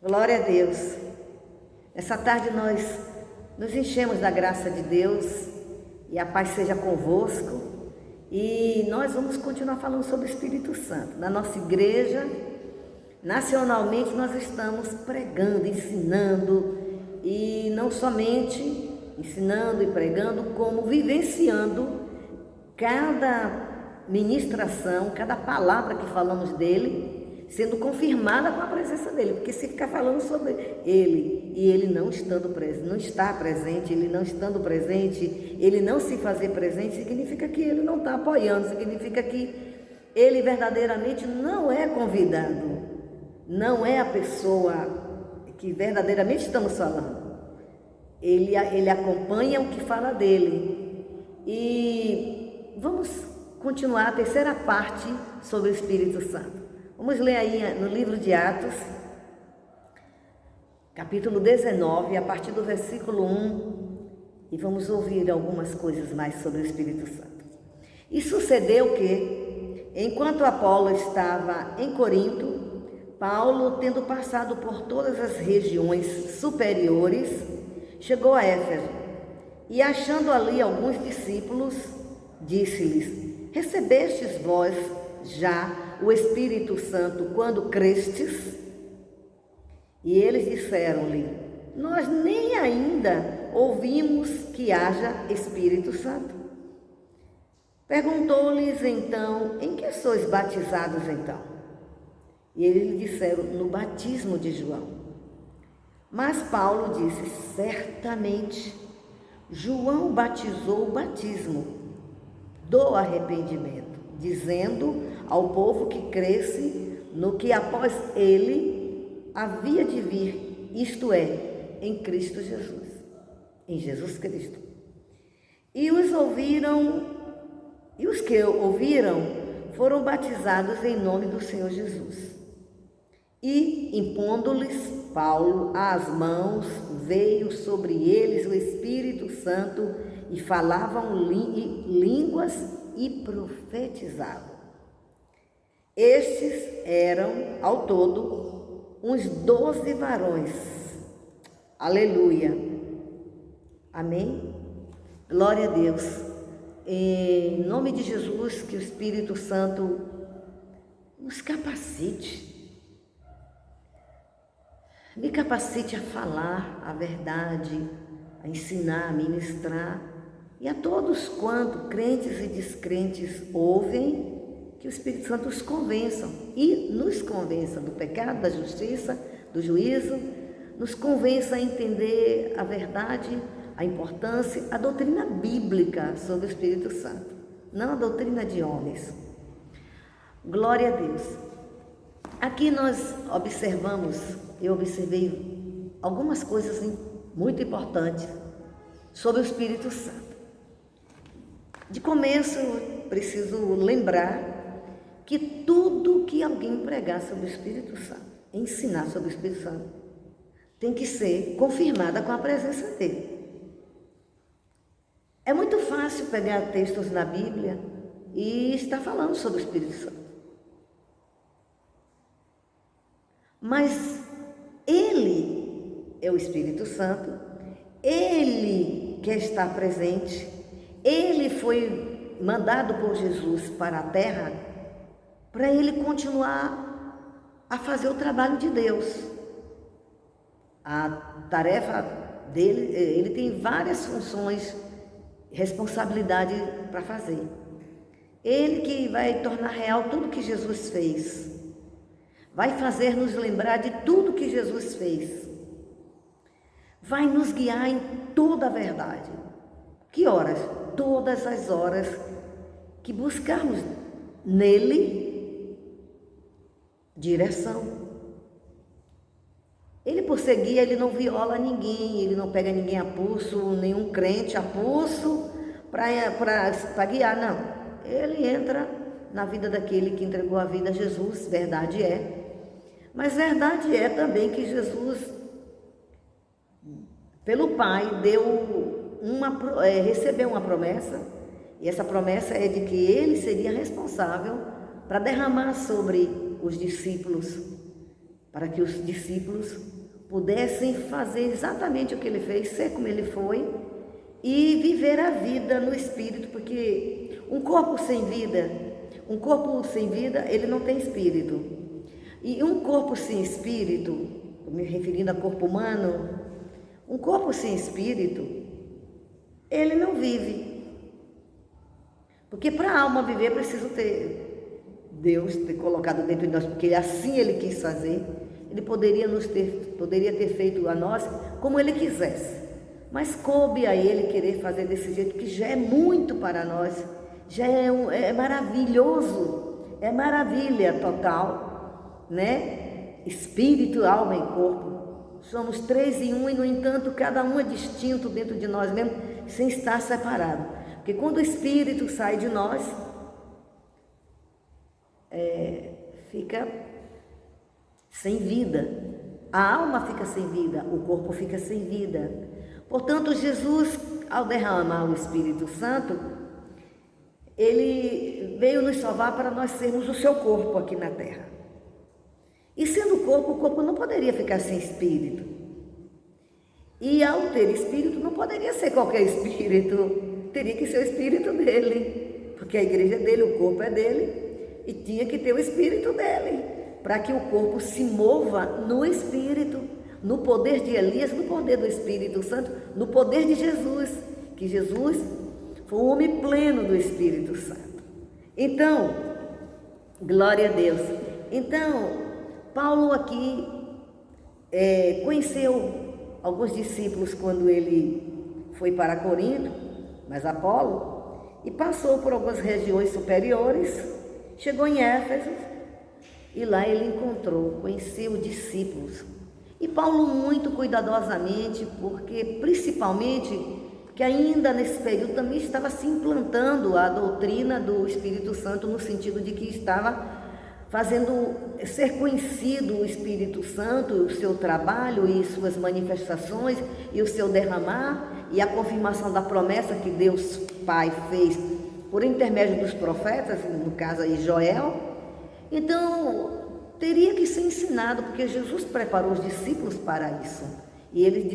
Glória a Deus. Essa tarde nós nos enchemos da graça de Deus e a paz seja convosco. E nós vamos continuar falando sobre o Espírito Santo. Na nossa igreja, nacionalmente, nós estamos pregando, ensinando, e não somente ensinando e pregando, como vivenciando cada ministração, cada palavra que falamos dele, sendo confirmada com a presença dele. Porque se ficar falando sobre ele e ele não estando presente, não está presente, ele não estando presente, ele não se fazer presente, significa que ele não está apoiando, significa que ele verdadeiramente não é convidado, não é a pessoa que verdadeiramente estamos falando. Ele acompanha o que fala dele. E vamos continuar a terceira parte sobre o Espírito Santo. Vamos ler aí no livro de Atos, capítulo 19, a partir do versículo 1, e vamos ouvir algumas coisas mais sobre o Espírito Santo. E sucedeu que, enquanto Apolo estava em Corinto, Paulo, tendo passado por todas as regiões superiores, chegou a Éfeso, e achando ali alguns discípulos, disse-lhes: recebestes vós já o Espírito Santo quando crestes? E eles disseram-lhe: nós nem ainda ouvimos que haja Espírito Santo. Perguntou-lhes então: em que sois batizados então? E eles lhe disseram: no batismo de João. Mas Paulo disse: certamente João batizou o batismo do arrependimento, dizendo ao povo que cresce no que após ele havia de vir, isto é, em Cristo Jesus, em Jesus Cristo. E os que ouviram foram batizados em nome do Senhor Jesus. E, impondo-lhes Paulo as mãos, veio sobre eles o Espírito Santo, e falavam línguas e profetizavam. Estes eram, ao todo, uns 12 varões. Aleluia. Amém? Glória a Deus. Em nome de Jesus, que o Espírito Santo nos capacite. Me capacite a falar a verdade, a ensinar, a ministrar. E a todos quanto, crentes e descrentes, ouvem, que o Espírito Santo os convença e nos convença do pecado, da justiça, do juízo, nos convença a entender a verdade, a importância, a doutrina bíblica sobre o Espírito Santo, não a doutrina de homens. Glória a Deus. Aqui nós eu observei algumas coisas muito importantes sobre o Espírito Santo. De começo, eu preciso lembrar que tudo que alguém pregar sobre o Espírito Santo, ensinar sobre o Espírito Santo, tem que ser confirmada com a presença dele. É muito fácil pegar textos na Bíblia e estar falando sobre o Espírito Santo. Mas ele é o Espírito Santo, ele quer estar presente, ele foi mandado por Jesus para a terra para ele continuar a fazer o trabalho de Deus. A tarefa dele, ele tem várias funções, responsabilidade para fazer. Ele que vai tornar real tudo que Jesus fez. Vai fazer nos lembrar de tudo que Jesus fez. Vai nos guiar em toda a verdade. Que horas? Todas as horas que buscarmos nele direção. Ele, por ser guia, ele não viola ninguém, ele não pega ninguém a pulso, nenhum crente a pulso para guiar, não. Ele entra na vida daquele que entregou a vida a Jesus, verdade é. Mas verdade é também que Jesus, pelo Pai, recebeu uma promessa, e essa promessa é de que ele seria responsável para derramar sobre os discípulos para que os discípulos pudessem fazer exatamente o que ele fez, ser como ele foi e viver a vida no espírito, porque um corpo sem vida, ele não tem espírito. E um corpo sem espírito, me referindo a corpo humano, um corpo sem espírito, ele não vive. Porque para a alma viver, é preciso ter Deus ter colocado dentro de nós, porque assim ele quis fazer. Ele poderia ter feito a nós como ele quisesse, mas coube a ele querer fazer desse jeito, que já é muito para nós, já é maravilhoso, é maravilha total, né? Espírito, alma e corpo, somos 3 em 1 e no entanto cada um é distinto dentro de nós mesmo, sem estar separado, porque quando o espírito sai de nós, fica sem vida, a alma fica sem vida, o corpo fica sem vida. Portanto, Jesus, ao derramar o Espírito Santo, ele veio nos salvar para nós sermos o seu corpo aqui na terra. E sendo o corpo não poderia ficar sem espírito. E ao ter espírito, não poderia ser qualquer espírito, teria que ser o espírito dele, porque a igreja é dele, o corpo é dele, e tinha que ter o espírito dele, para que o corpo se mova no Espírito, no poder de Elias, no poder do Espírito Santo, no poder de Jesus, que Jesus foi o homem pleno do Espírito Santo. Então, glória a Deus. Então, Paulo aqui conheceu alguns discípulos quando ele foi para Corinto, mas Apolo, e passou por algumas regiões superiores, chegou em Éfeso, e lá ele conheceu discípulos. E Paulo muito cuidadosamente, porque principalmente, que ainda nesse período também estava se implantando a doutrina do Espírito Santo, no sentido de que estava fazendo ser conhecido o Espírito Santo, o seu trabalho e suas manifestações, e o seu derramar, e a confirmação da promessa que Deus Pai fez por intermédio dos profetas, no caso aí Joel. Então, teria que ser ensinado, porque Jesus preparou os discípulos para isso. E eles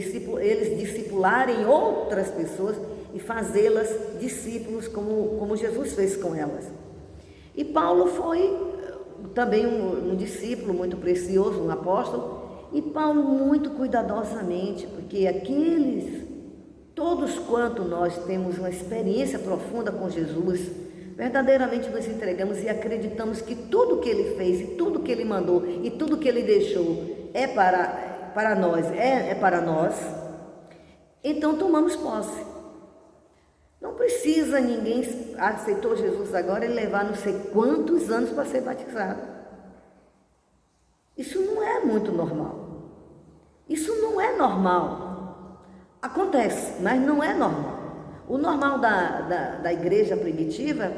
discipularem outras pessoas e fazê-las discípulos, como Jesus fez com elas. E Paulo foi também um discípulo muito precioso, um apóstolo, e Paulo muito cuidadosamente, porque todos quanto nós temos uma experiência profunda com Jesus, verdadeiramente nos entregamos e acreditamos que tudo que ele fez, e tudo que ele mandou, e tudo que ele deixou é para nós, para nós, então tomamos posse. Não precisa ninguém aceitou Jesus agora e levar não sei quantos anos para ser batizado. Isso não é muito normal. Isso não é normal. Acontece, mas não é normal. O normal da igreja primitiva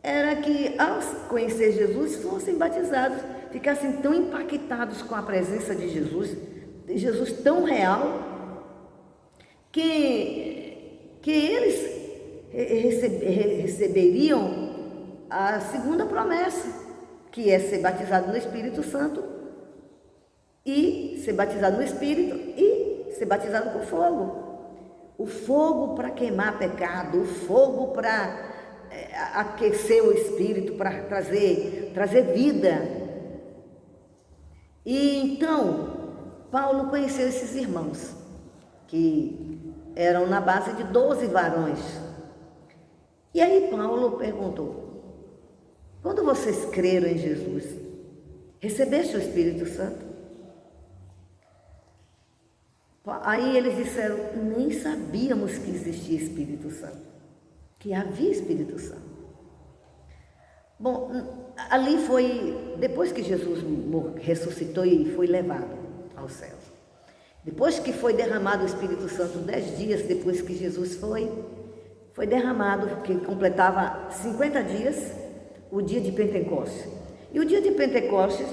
era que, ao conhecer Jesus, fossem batizados, ficassem tão impactados com a presença de Jesus tão real, que eles receberiam a segunda promessa, que é ser batizado no Espírito Santo, e ser batizado no Espírito e ser batizado com fogo. O fogo para queimar pecado, o fogo para aquecer o espírito, para trazer vida. E então, Paulo conheceu esses irmãos, que eram na base de 12 varões. E aí Paulo perguntou: quando vocês creram em Jesus, recebeste o Espírito Santo? Aí eles disseram: nem sabíamos que existia Espírito Santo, que havia Espírito Santo. Bom, ali foi, depois que Jesus ressuscitou e foi levado aos céus, depois que foi derramado o Espírito Santo, 10 dias depois que Jesus foi derramado, que completava 50 dias, o dia de Pentecostes. E o dia de Pentecostes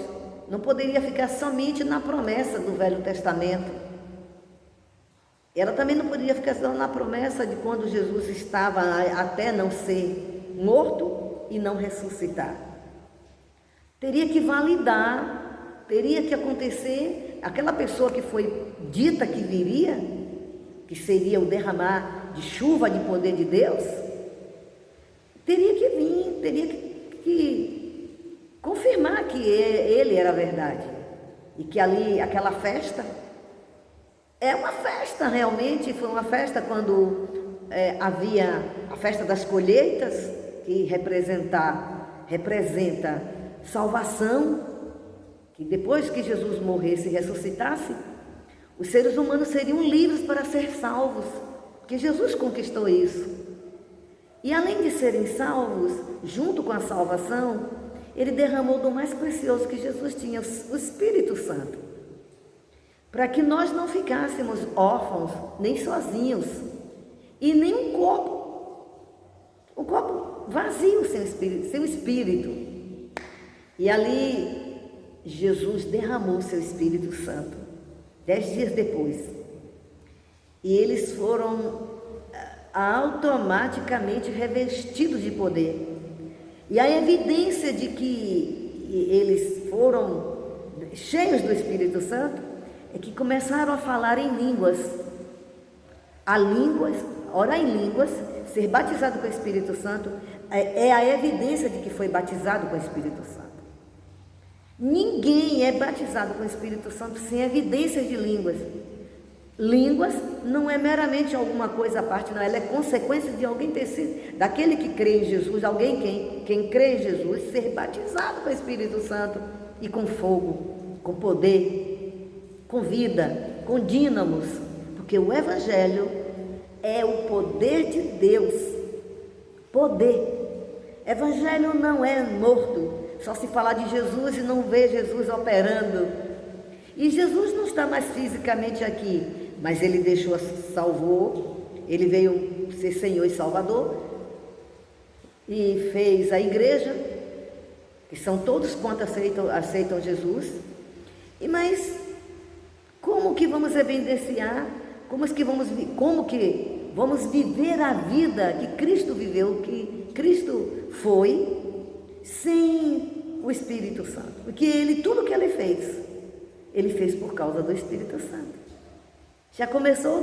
não poderia ficar somente na promessa do Velho Testamento. Ela também não poderia ficar só na promessa de quando Jesus estava até não ser morto e não ressuscitar. Teria que validar teria que acontecer, aquela pessoa que foi dita que viria, que seria o derramar de chuva de poder de Deus, teria que vir, teria que confirmar que ele era a verdade. E que ali, aquela festa, é uma festa realmente, foi uma festa quando havia a festa das colheitas, que representa salvação, que depois que Jesus morresse e ressuscitasse, os seres humanos seriam livres para ser salvos, porque Jesus conquistou isso. E além de serem salvos, junto com a salvação, ele derramou do mais precioso que Jesus tinha, o Espírito Santo, para que nós não ficássemos órfãos, nem sozinhos, e nem um corpo vazio sem espírito. E ali Jesus derramou seu Espírito Santo, 10 dias depois, e eles foram automaticamente revestidos de poder. E a evidência de que eles foram cheios do Espírito Santo é que começaram a falar em línguas, orar em línguas, ser batizado com o Espírito Santo, é a evidência de que foi batizado com o Espírito Santo. Ninguém é batizado com o Espírito Santo sem evidências de línguas. Línguas não é meramente alguma coisa à parte, não, ela é consequência de alguém ter sido, daquele que crê em Jesus, quem crê em Jesus, ser batizado com o Espírito Santo e com fogo, com poder, com vida, com dínamos, porque o Evangelho é o poder de Deus, poder. Evangelho não é morto, só se falar de Jesus e não ver Jesus operando. E Jesus não está mais fisicamente aqui, mas ele salvou, ele veio ser Senhor e Salvador, e fez a igreja, que são todos quantos aceitam Jesus. Mas como que vamos evidenciar, como que vamos viver a vida que Cristo viveu, que Cristo foi, sem o Espírito Santo? Porque tudo que ele fez por causa do Espírito Santo. Já começou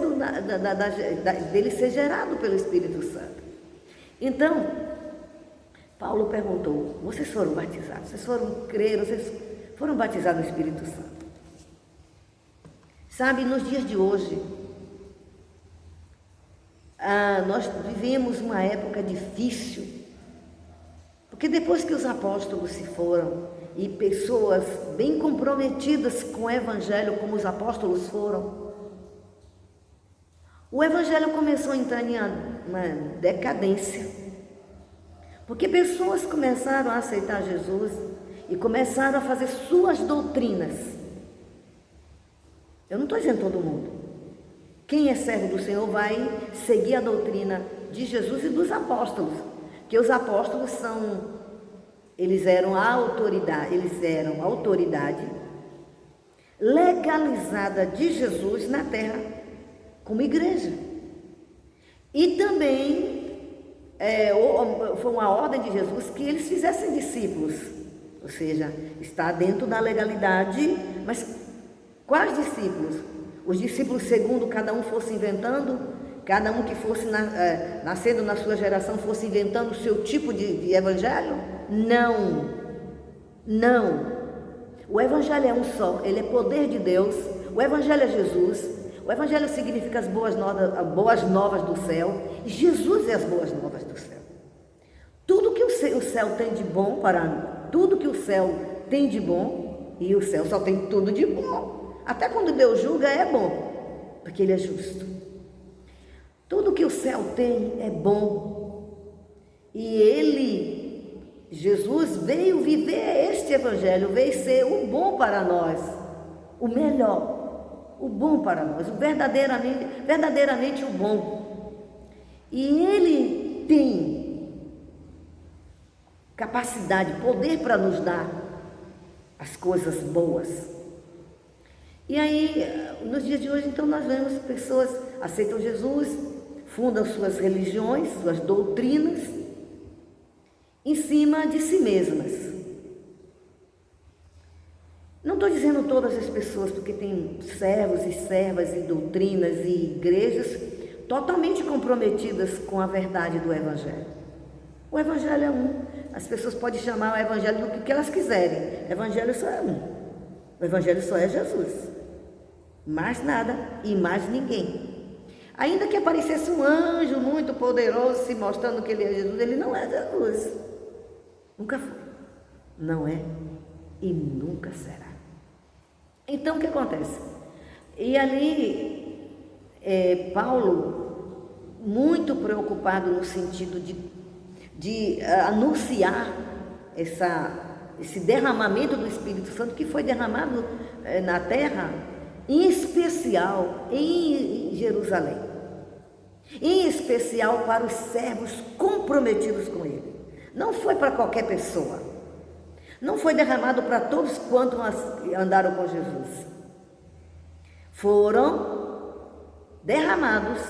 dele ser gerado pelo Espírito Santo. Então, Paulo perguntou: vocês foram batizados? Vocês foram batizados no Espírito Santo? Sabe, nos dias de hoje, nós vivemos uma época difícil, porque depois que os apóstolos se foram, e pessoas bem comprometidas com o Evangelho, como os apóstolos foram, o Evangelho começou a entrar em uma decadência, porque pessoas começaram a aceitar Jesus e começaram a fazer suas doutrinas. Eu não estou dizendo todo mundo. Quem é servo do Senhor vai seguir a doutrina de Jesus e dos apóstolos, que os apóstolos eles eram a autoridade legalizada de Jesus na terra, como igreja. E também foi uma ordem de Jesus que eles fizessem discípulos, ou seja, está dentro da legalidade. Mas quais discípulos? Os discípulos segundo cada um fosse inventando, cada um que fosse nascendo na sua geração fosse inventando o seu tipo de evangelho? Não. O evangelho é um só, ele é poder de Deus. O evangelho é Jesus. O Evangelho significa as boas novas do céu. Jesus é as boas novas do céu. Tudo que o céu tem de bom tudo que o céu tem de bom, e o céu só tem tudo de bom. Até quando Deus julga é bom, porque Ele é justo. Tudo que o céu tem é bom. E Jesus veio viver este Evangelho, veio ser o bom para nós, o melhor. O bom para nós, verdadeiramente o bom. E Ele tem capacidade, poder para nos dar as coisas boas. E aí, nos dias de hoje, então, nós vemos pessoas aceitam Jesus, fundam suas religiões, suas doutrinas, em cima de si mesmas. Não estou dizendo todas as pessoas, porque tem servos e servas e doutrinas e igrejas totalmente comprometidas com a verdade do Evangelho. O Evangelho é um. As pessoas podem chamar o Evangelho do que elas quiserem. O Evangelho só é um. O Evangelho só é Jesus. Mais nada e mais ninguém. Ainda que aparecesse um anjo muito poderoso se mostrando que ele é Jesus, ele não é Jesus. Nunca foi. Não é e nunca será. Então o que acontece? E ali Paulo, muito preocupado no sentido de anunciar esse derramamento do Espírito Santo que foi derramado na terra, em especial em Jerusalém, em especial para os servos comprometidos com ele. Não foi para qualquer pessoa, não foi derramado para todos quantos andaram com Jesus. Foram derramados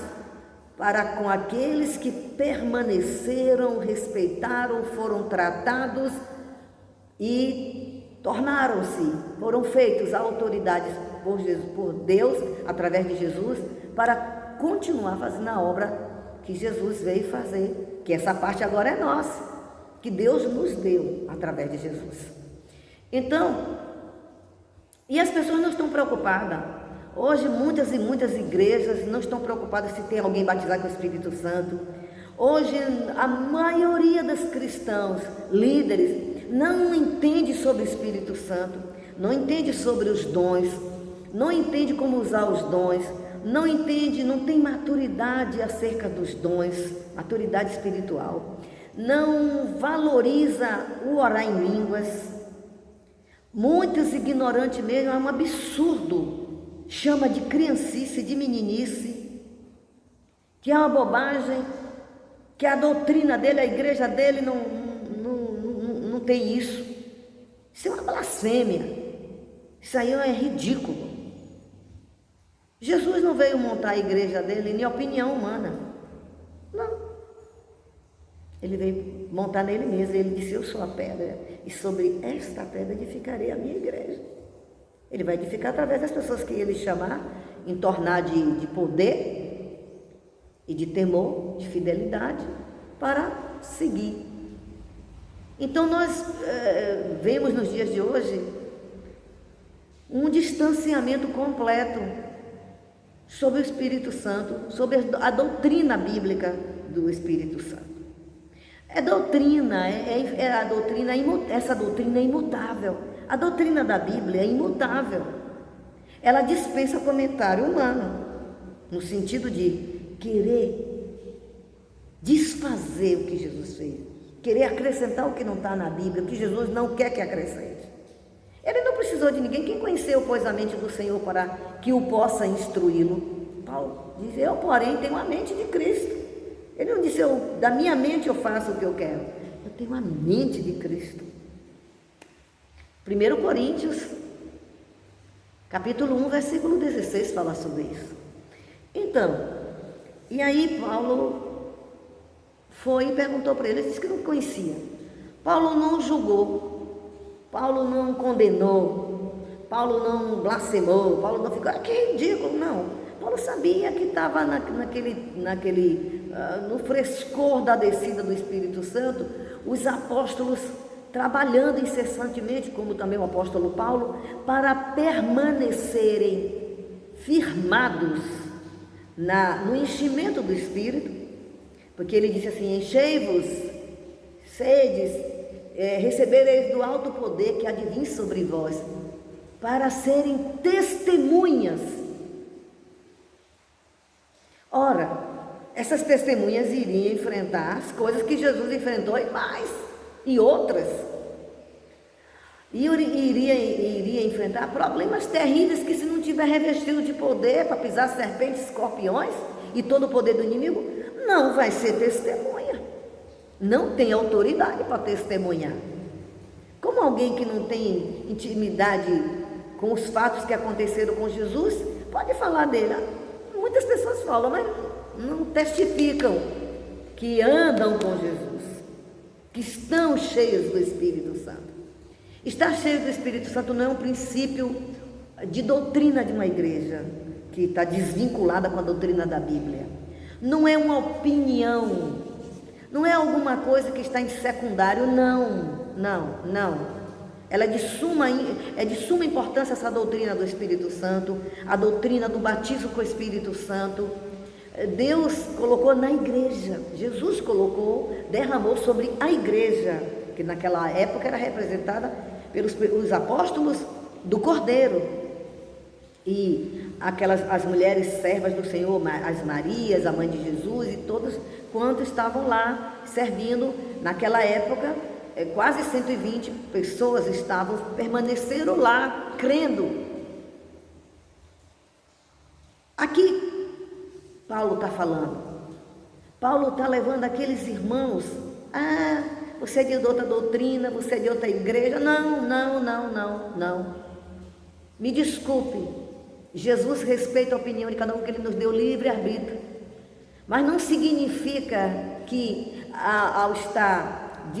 para com aqueles que permaneceram, respeitaram, foram tratados e tornaram-se, foram feitos autoridades por Deus, através de Jesus, para continuar fazendo a obra que Jesus veio fazer, que essa parte agora é nossa, que Deus nos deu através de Jesus. Então, e as pessoas não estão preocupadas. Hoje muitas e muitas igrejas não estão preocupadas se tem alguém batizado com o Espírito Santo. Hoje a maioria dos cristãos, líderes, não entende sobre o Espírito Santo, não entende sobre os dons, não entende como usar os dons, não entende, não tem maturidade acerca dos dons, maturidade espiritual, não valoriza o orar em línguas. Muitos ignorantes mesmo, é um absurdo, chama de criancice, de meninice, que é uma bobagem, que a doutrina dele, a igreja dele não tem isso. Isso é uma blasfêmia, isso aí é ridículo. Jesus não veio montar a igreja dele em opinião humana, não. Ele veio montar nele mesmo. Ele disse: eu sou a pedra, e sobre esta pedra edificarei a minha igreja. Ele vai edificar através das pessoas que ele chamar, em tornar de poder e de temor, de fidelidade, para seguir. Então nós vemos nos dias de hoje um distanciamento completo sobre o Espírito Santo, sobre a doutrina bíblica do Espírito Santo. A doutrina, essa doutrina é imutável. A doutrina da Bíblia é imutável. Ela dispensa comentário humano, no sentido de querer desfazer o que Jesus fez, querer acrescentar o que não está na Bíblia, o que Jesus não quer que acrescente. Ele não precisou de ninguém. Quem conheceu, pois, a mente do Senhor para que o possa instruí-lo? Paulo diz: eu, porém, tenho a mente de Cristo. Ele não disse: da minha mente eu faço o que eu quero. Eu tenho a mente de Cristo. 1 Coríntios, capítulo 1, versículo 16, fala sobre isso. Então, e aí Paulo foi e perguntou para ele, ele disse que não conhecia. Paulo não julgou, Paulo não condenou, Paulo não blasfemou, Paulo não ficou, que ridículo, não. Paulo sabia que estava no frescor da descida do Espírito Santo, os apóstolos trabalhando incessantemente, como também o apóstolo Paulo, para permanecerem firmados no enchimento do Espírito, porque ele disse assim: enchei-vos, sedes, recebereis do alto poder que há de vir sobre vós, para serem testemunhas. Ora, essas testemunhas iriam enfrentar as coisas que Jesus enfrentou e mais, e outras. E iria enfrentar problemas terríveis que, se não tiver revestido de poder para pisar serpentes, escorpiões e todo o poder do inimigo, não vai ser testemunha. Não tem autoridade para testemunhar. Como alguém que não tem intimidade com os fatos que aconteceram com Jesus, pode falar dele. Muitas pessoas falam, mas não testificam que andam com Jesus, que estão cheios do Espírito Santo. Estar cheio do Espírito Santo não é um princípio de doutrina de uma igreja que está desvinculada com a doutrina da Bíblia. Não é uma opinião, não é alguma coisa que está em secundário, não. Ela é de suma importância essa doutrina do Espírito Santo, a doutrina do batismo com o Espírito Santo. Deus colocou na igreja, Jesus colocou, derramou sobre a igreja, que naquela época era representada pelos apóstolos do Cordeiro, e as mulheres servas do Senhor, as Marias, a mãe de Jesus, e todos quantos estavam lá servindo. Naquela época, quase 120 pessoas permaneceram lá, crendo. Aqui Paulo está falando, Paulo está levando aqueles irmãos, você é de outra doutrina, você é de outra igreja, não, me desculpe, Jesus respeita a opinião de cada um, que Ele nos deu livre-arbítrio, mas não significa que ao estar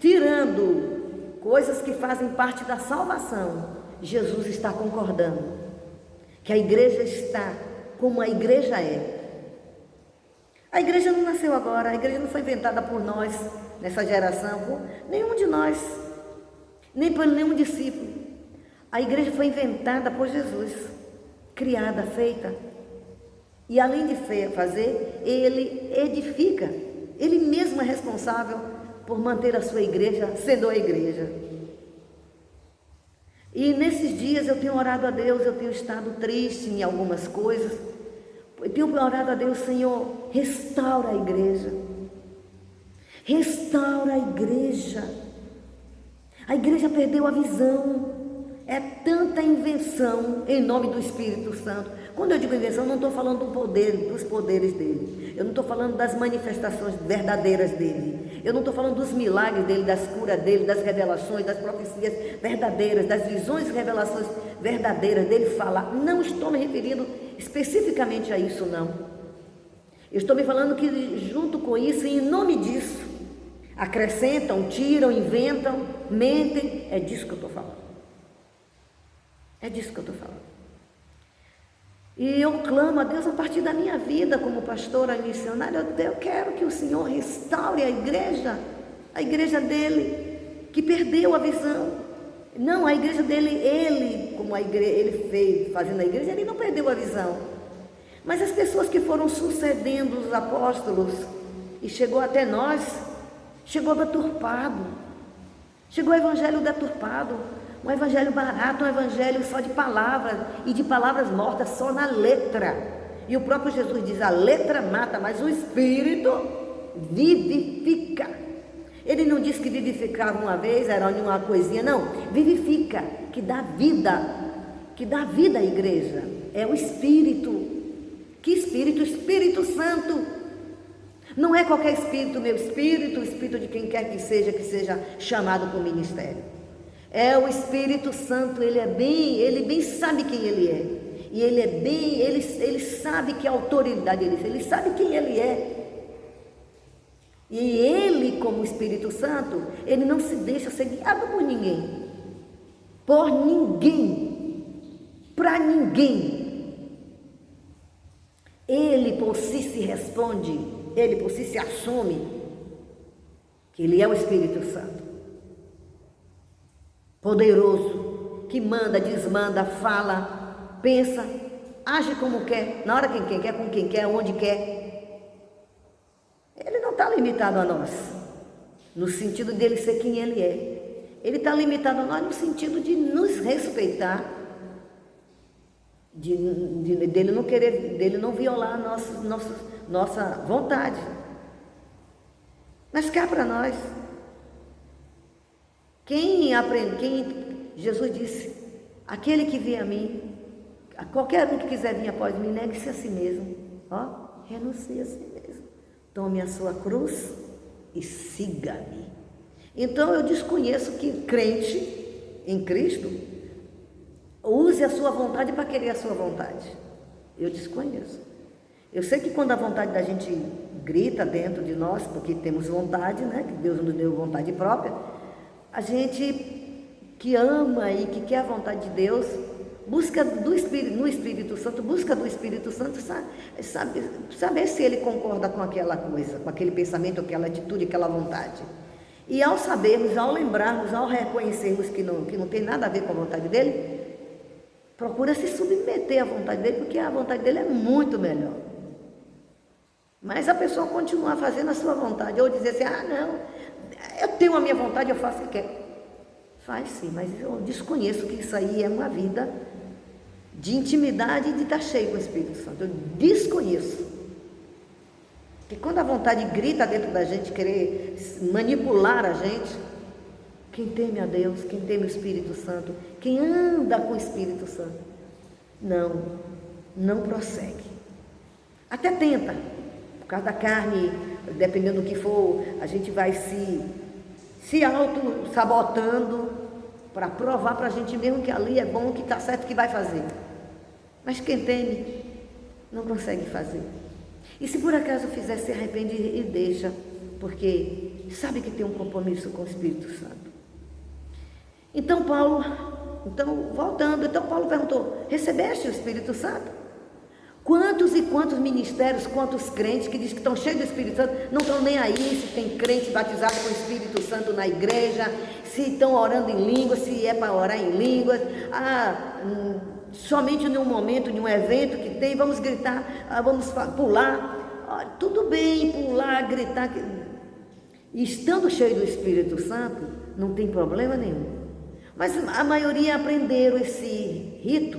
tirando coisas que fazem parte da salvação, Jesus está concordando que a igreja está como a igreja é. A igreja não nasceu agora, a igreja não foi inventada por nós, nessa geração, por nenhum de nós, nem por nenhum discípulo. A igreja foi inventada por Jesus, criada, feita. E além de fazer, Ele edifica. Ele mesmo é responsável por manter a sua igreja sendo a igreja. E nesses dias eu tenho orado a Deus, eu tenho estado triste em algumas coisas. Eu tenho orado a Deus, Senhor, restaura a igreja. Restaura a igreja. A igreja perdeu a visão. É tanta invenção em nome do Espírito Santo. Quando eu digo invenção, não estou falando dos poderes dele. Eu não estou falando das manifestações verdadeiras dele. Eu não estou falando dos milagres dele, das curas dele, das revelações, das profecias verdadeiras, das visões e revelações verdadeiras dele falar. Não estou me referindo especificamente a isso, não. Eu estou me falando que junto com isso, em nome disso, acrescentam, tiram, inventam, mentem. É disso que eu estou falando. É disso que eu estou falando. E eu clamo a Deus a partir da minha vida como pastora missionária. Eu quero que o Senhor restaure a igreja dele, que perdeu a visão. Não, a igreja dele, ele fez, fazendo a igreja, ele não perdeu a visão. Mas as pessoas que foram sucedendo os apóstolos e chegou até nós, chegou deturpado. Chegou o evangelho deturpado. Um evangelho barato, um evangelho só de palavras, e de palavras mortas só na letra. E o próprio Jesus diz, a letra mata, mas o Espírito vivifica. Ele não disse que vivificava uma vez, era uma coisinha, não. Vivifica, que dá vida à igreja. É o Espírito. Que Espírito? O Espírito Santo. Não é qualquer Espírito, meu Espírito, o Espírito de quem quer que seja chamado para o ministério. É o Espírito Santo, ele bem sabe quem ele é. E ele sabe que autoridade ele sabe quem ele é. E ele, como Espírito Santo, ele não se deixa ser guiado por ninguém. Por ninguém. Para ninguém. Ele por si se responde, ele por si se assume que ele é o Espírito Santo. Poderoso, que manda, desmanda, fala, pensa, age como quer, na hora quem quer, com quem quer, onde quer. Ele não está limitado a nós, no sentido dele ser quem ele é. Ele está limitado a nós no sentido de nos respeitar, dele não querer, dele não violar nossa vontade. Mas cá para nós. Jesus disse, aquele que vier a mim, qualquer um que quiser vir após mim, negue-se a si mesmo, renuncie a si mesmo, tome a sua cruz e siga-me. Então eu desconheço que crente em Cristo use a sua vontade para querer a sua vontade. Eu desconheço. Eu sei que quando a vontade da gente grita dentro de nós, porque temos vontade, né, que Deus nos deu vontade própria, a gente que ama e que quer a vontade de Deus, busca no Espírito Santo, busca do Espírito Santo, saber se ele concorda com aquela coisa, com aquele pensamento, aquela atitude, aquela vontade. E ao sabermos, ao lembrarmos, ao reconhecermos que não tem nada a ver com a vontade dele, procura se submeter à vontade dele, porque a vontade dele é muito melhor. Mas a pessoa continuar fazendo a sua vontade, ou dizer assim, não, eu tenho a minha vontade, eu faço o que quer. Faz sim, mas eu desconheço que isso aí é uma vida de intimidade e de estar cheio com o Espírito Santo. Eu desconheço. Que quando a vontade grita dentro da gente, querer manipular a gente, quem teme a Deus, quem teme o Espírito Santo, quem anda com o Espírito Santo, não prossegue. Até tenta, por causa da carne, dependendo do que for, a gente vai se auto-sabotando para provar para a gente mesmo que ali é bom, que está certo, que vai fazer. Mas quem teme não consegue fazer. E se por acaso fizer, se arrepende e deixa, porque sabe que tem um compromisso com o Espírito Santo. Então Paulo perguntou, recebeste o Espírito Santo? Quantos e quantos ministérios, quantos crentes que dizem que estão cheios do Espírito Santo, não estão nem aí se tem crente batizado com o Espírito Santo na igreja, se estão orando em línguas, se é para orar em línguas, somente em um momento, em um evento que tem, vamos gritar, vamos pular, tudo bem, pular, gritar, estando cheio do Espírito Santo, não tem problema nenhum. Mas a maioria aprenderam esse rito,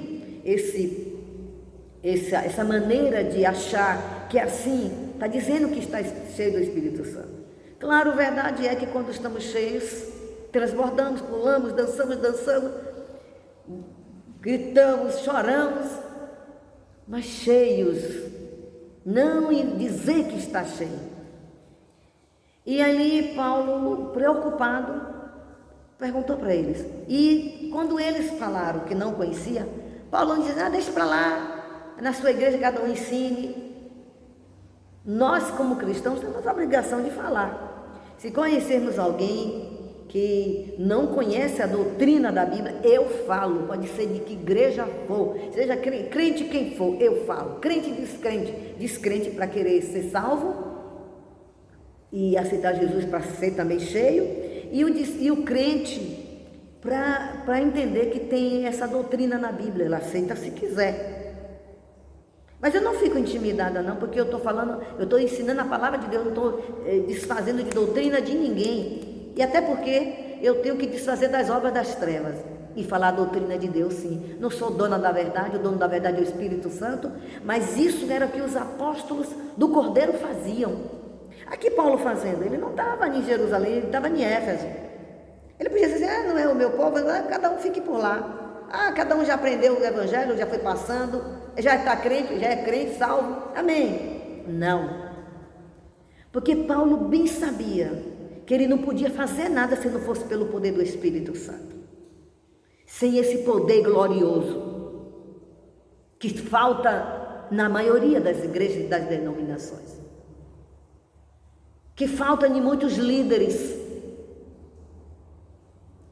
essa maneira de achar que assim, está dizendo que está cheio do Espírito Santo. Claro, a verdade é que quando estamos cheios, transbordamos, pulamos, dançamos, gritamos, choramos, mas cheios, não em dizer que está cheio. E ali Paulo, preocupado, perguntou para eles. E quando eles falaram que não conhecia, Paulo não disse, deixa para lá, na sua igreja cada um ensine. Nós como cristãos temos a obrigação de falar. Se conhecermos alguém que não conhece a doutrina da Bíblia, eu falo, pode ser de que igreja for, seja crente quem for, eu falo, crente e descrente para querer ser salvo e aceitar Jesus para ser também cheio, e o crente para entender que tem essa doutrina na Bíblia, ele aceita se quiser. Mas eu não fico intimidada não, porque eu estou ensinando a palavra de Deus, não estou desfazendo de doutrina de ninguém. E até porque eu tenho que desfazer das obras das trevas e falar a doutrina de Deus, sim. Não sou dona da verdade, o dono da verdade é o Espírito Santo, mas isso era o que os apóstolos do Cordeiro faziam. Aqui Paulo fazendo, ele não estava em Jerusalém, ele estava em Éfeso. Ele podia dizer, não é o meu povo, cada um fique por lá. Cada um já aprendeu o Evangelho, já foi passando, já está crente, já é crente, salvo. Amém. Não. Porque Paulo bem sabia que ele não podia fazer nada se não fosse pelo poder do Espírito Santo. Sem esse poder glorioso que falta na maioria das igrejas e das denominações. Que falta em muitos líderes,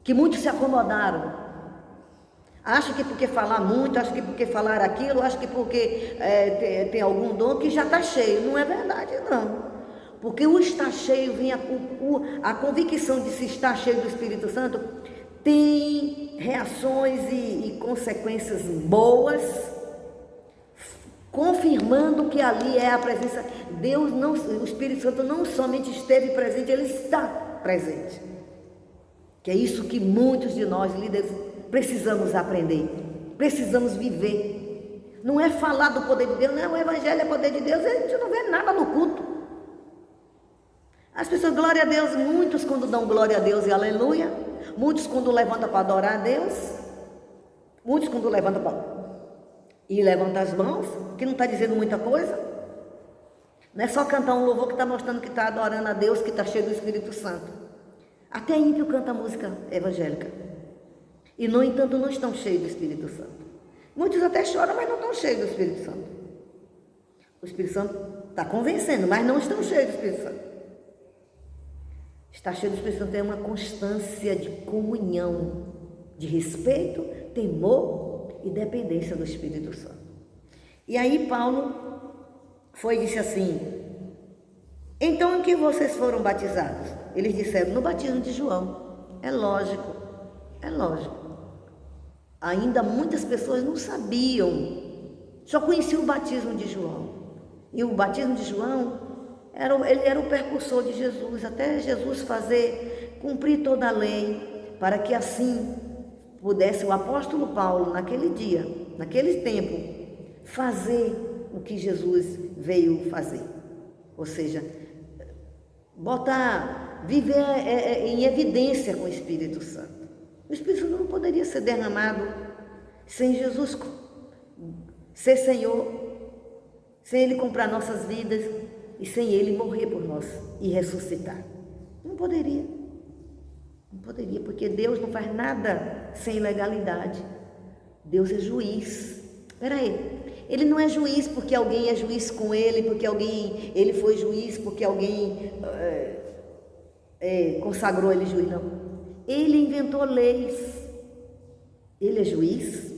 que muitos se acomodaram. Acha que porque falar muito, acha que porque falar aquilo, acha que porque tem algum dom que já está cheio. Não é verdade, não. Porque o estar cheio, vem a convicção de se estar cheio do Espírito Santo, tem reações e consequências boas, confirmando que ali é a presença. Deus não, o Espírito Santo não somente esteve presente, ele está presente. Que é isso que muitos de nós, líderes, precisamos aprender, precisamos viver. Não é falar do poder de Deus, não, o Evangelho é poder de Deus, a gente não vê nada no culto. As pessoas, glória a Deus, muitos quando dão glória a Deus e aleluia, muitos quando levantam para adorar a Deus, muitos quando levantam e levantam as mãos, que não está dizendo muita coisa. Não é só cantar um louvor que está mostrando que está adorando a Deus, que está cheio do Espírito Santo. Até ímpio canta música evangélica. E, no entanto, não estão cheios do Espírito Santo. Muitos até choram, mas não estão cheios do Espírito Santo. O Espírito Santo está convencendo, mas não estão cheios do Espírito Santo. Estar cheio do Espírito Santo é uma constância de comunhão. de respeito, temor e dependência do Espírito Santo. E aí Paulo foi e disse assim: então em que vocês foram batizados? Eles disseram: no batismo de João. É lógico. Ainda muitas pessoas não sabiam, só conheciam o batismo de João. E o batismo de João, ele era o precursor de Jesus, até Jesus cumprir toda a lei, para que assim pudesse o apóstolo Paulo, naquele dia, naquele tempo, fazer o que Jesus veio fazer. Ou seja, viver em evidência com o Espírito Santo. O Espírito Santo não poderia ser derramado sem Jesus ser Senhor, sem Ele comprar nossas vidas e sem Ele morrer por nós e ressuscitar. Não poderia, porque Deus não faz nada sem ilegalidade. Deus é juiz. Espera aí, Ele não é juiz porque alguém é juiz com Ele, porque Ele foi juiz, porque alguém consagrou Ele juiz, não. Ele inventou leis. Ele é juiz,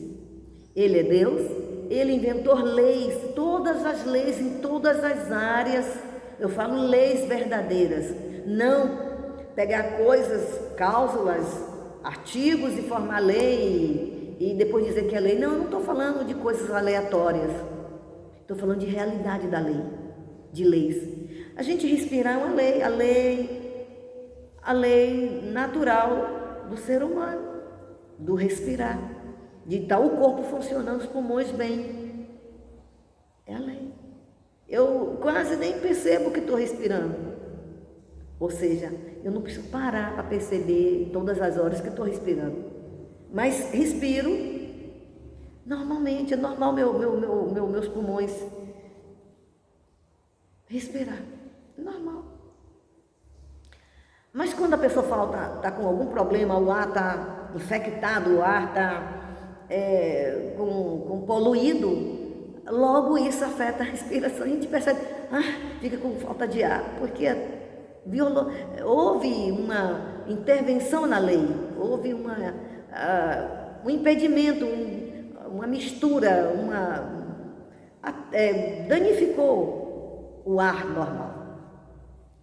Ele é Deus, Ele inventou leis, todas as leis em todas as áreas. Eu falo leis verdadeiras, não pegar coisas, cláusulas, artigos e formar lei e depois dizer que é lei. Não, eu não estou falando de coisas aleatórias, estou falando de realidade da lei, de leis. A gente respirar é uma lei, a lei natural do ser humano, do respirar, de estar o corpo funcionando, os pulmões bem. É a lei. Eu quase nem percebo que estou respirando. Ou seja, eu não preciso parar para perceber todas as horas que estou respirando. Mas respiro normalmente, é normal meus pulmões respirar, normal. Mas quando a pessoa fala está com algum problema, o ar está infectado, o ar está com poluído, logo isso afeta a respiração. A gente percebe, fica com falta de ar, porque houve uma intervenção na lei, houve um impedimento, uma mistura, danificou o ar normal.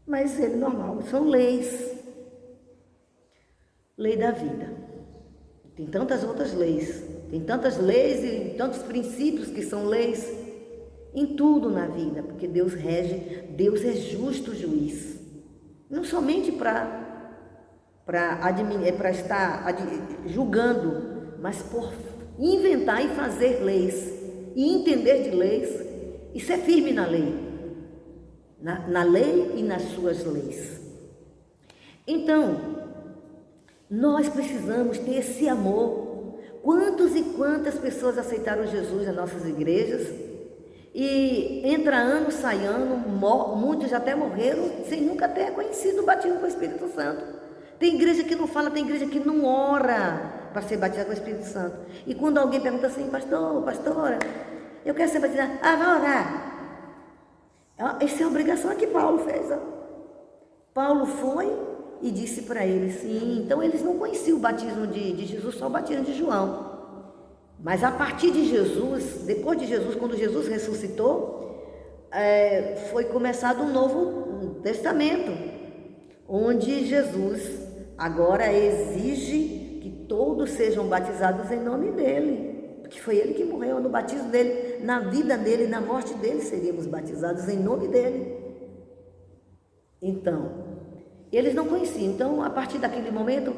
Mas ele normal, são leis. Lei da vida. Tem tantas outras leis. Tem tantas leis e tantos princípios que são leis em tudo na vida, porque Deus rege, Deus é justo juiz. Não somente para estar julgando, mas por inventar e fazer leis, e entender de leis, e ser firme na lei. Na lei e nas suas leis. Então, nós precisamos ter esse amor. Quantos e quantas pessoas aceitaram Jesus nas nossas igrejas e entra ano, sai ano, muitos até morreram sem nunca ter conhecido o batismo com o Espírito Santo. Tem igreja que não fala, tem igreja que não ora para ser batizado com o Espírito Santo. E quando alguém pergunta assim: pastora, eu quero ser batizado, vai orar. Essa é a obrigação que Paulo fez. Paulo foi e disse para eles, sim. Então eles não conheciam o batismo de Jesus, só o batismo de João. Mas a partir de Jesus, depois de Jesus, quando Jesus ressuscitou, foi começado um novo testamento, onde Jesus agora exige que todos sejam batizados em nome dele. Porque foi ele que morreu no batismo dele, na vida dele, na morte dele, seríamos batizados em nome dele. Então, eles não conheciam. Então, a partir daquele momento,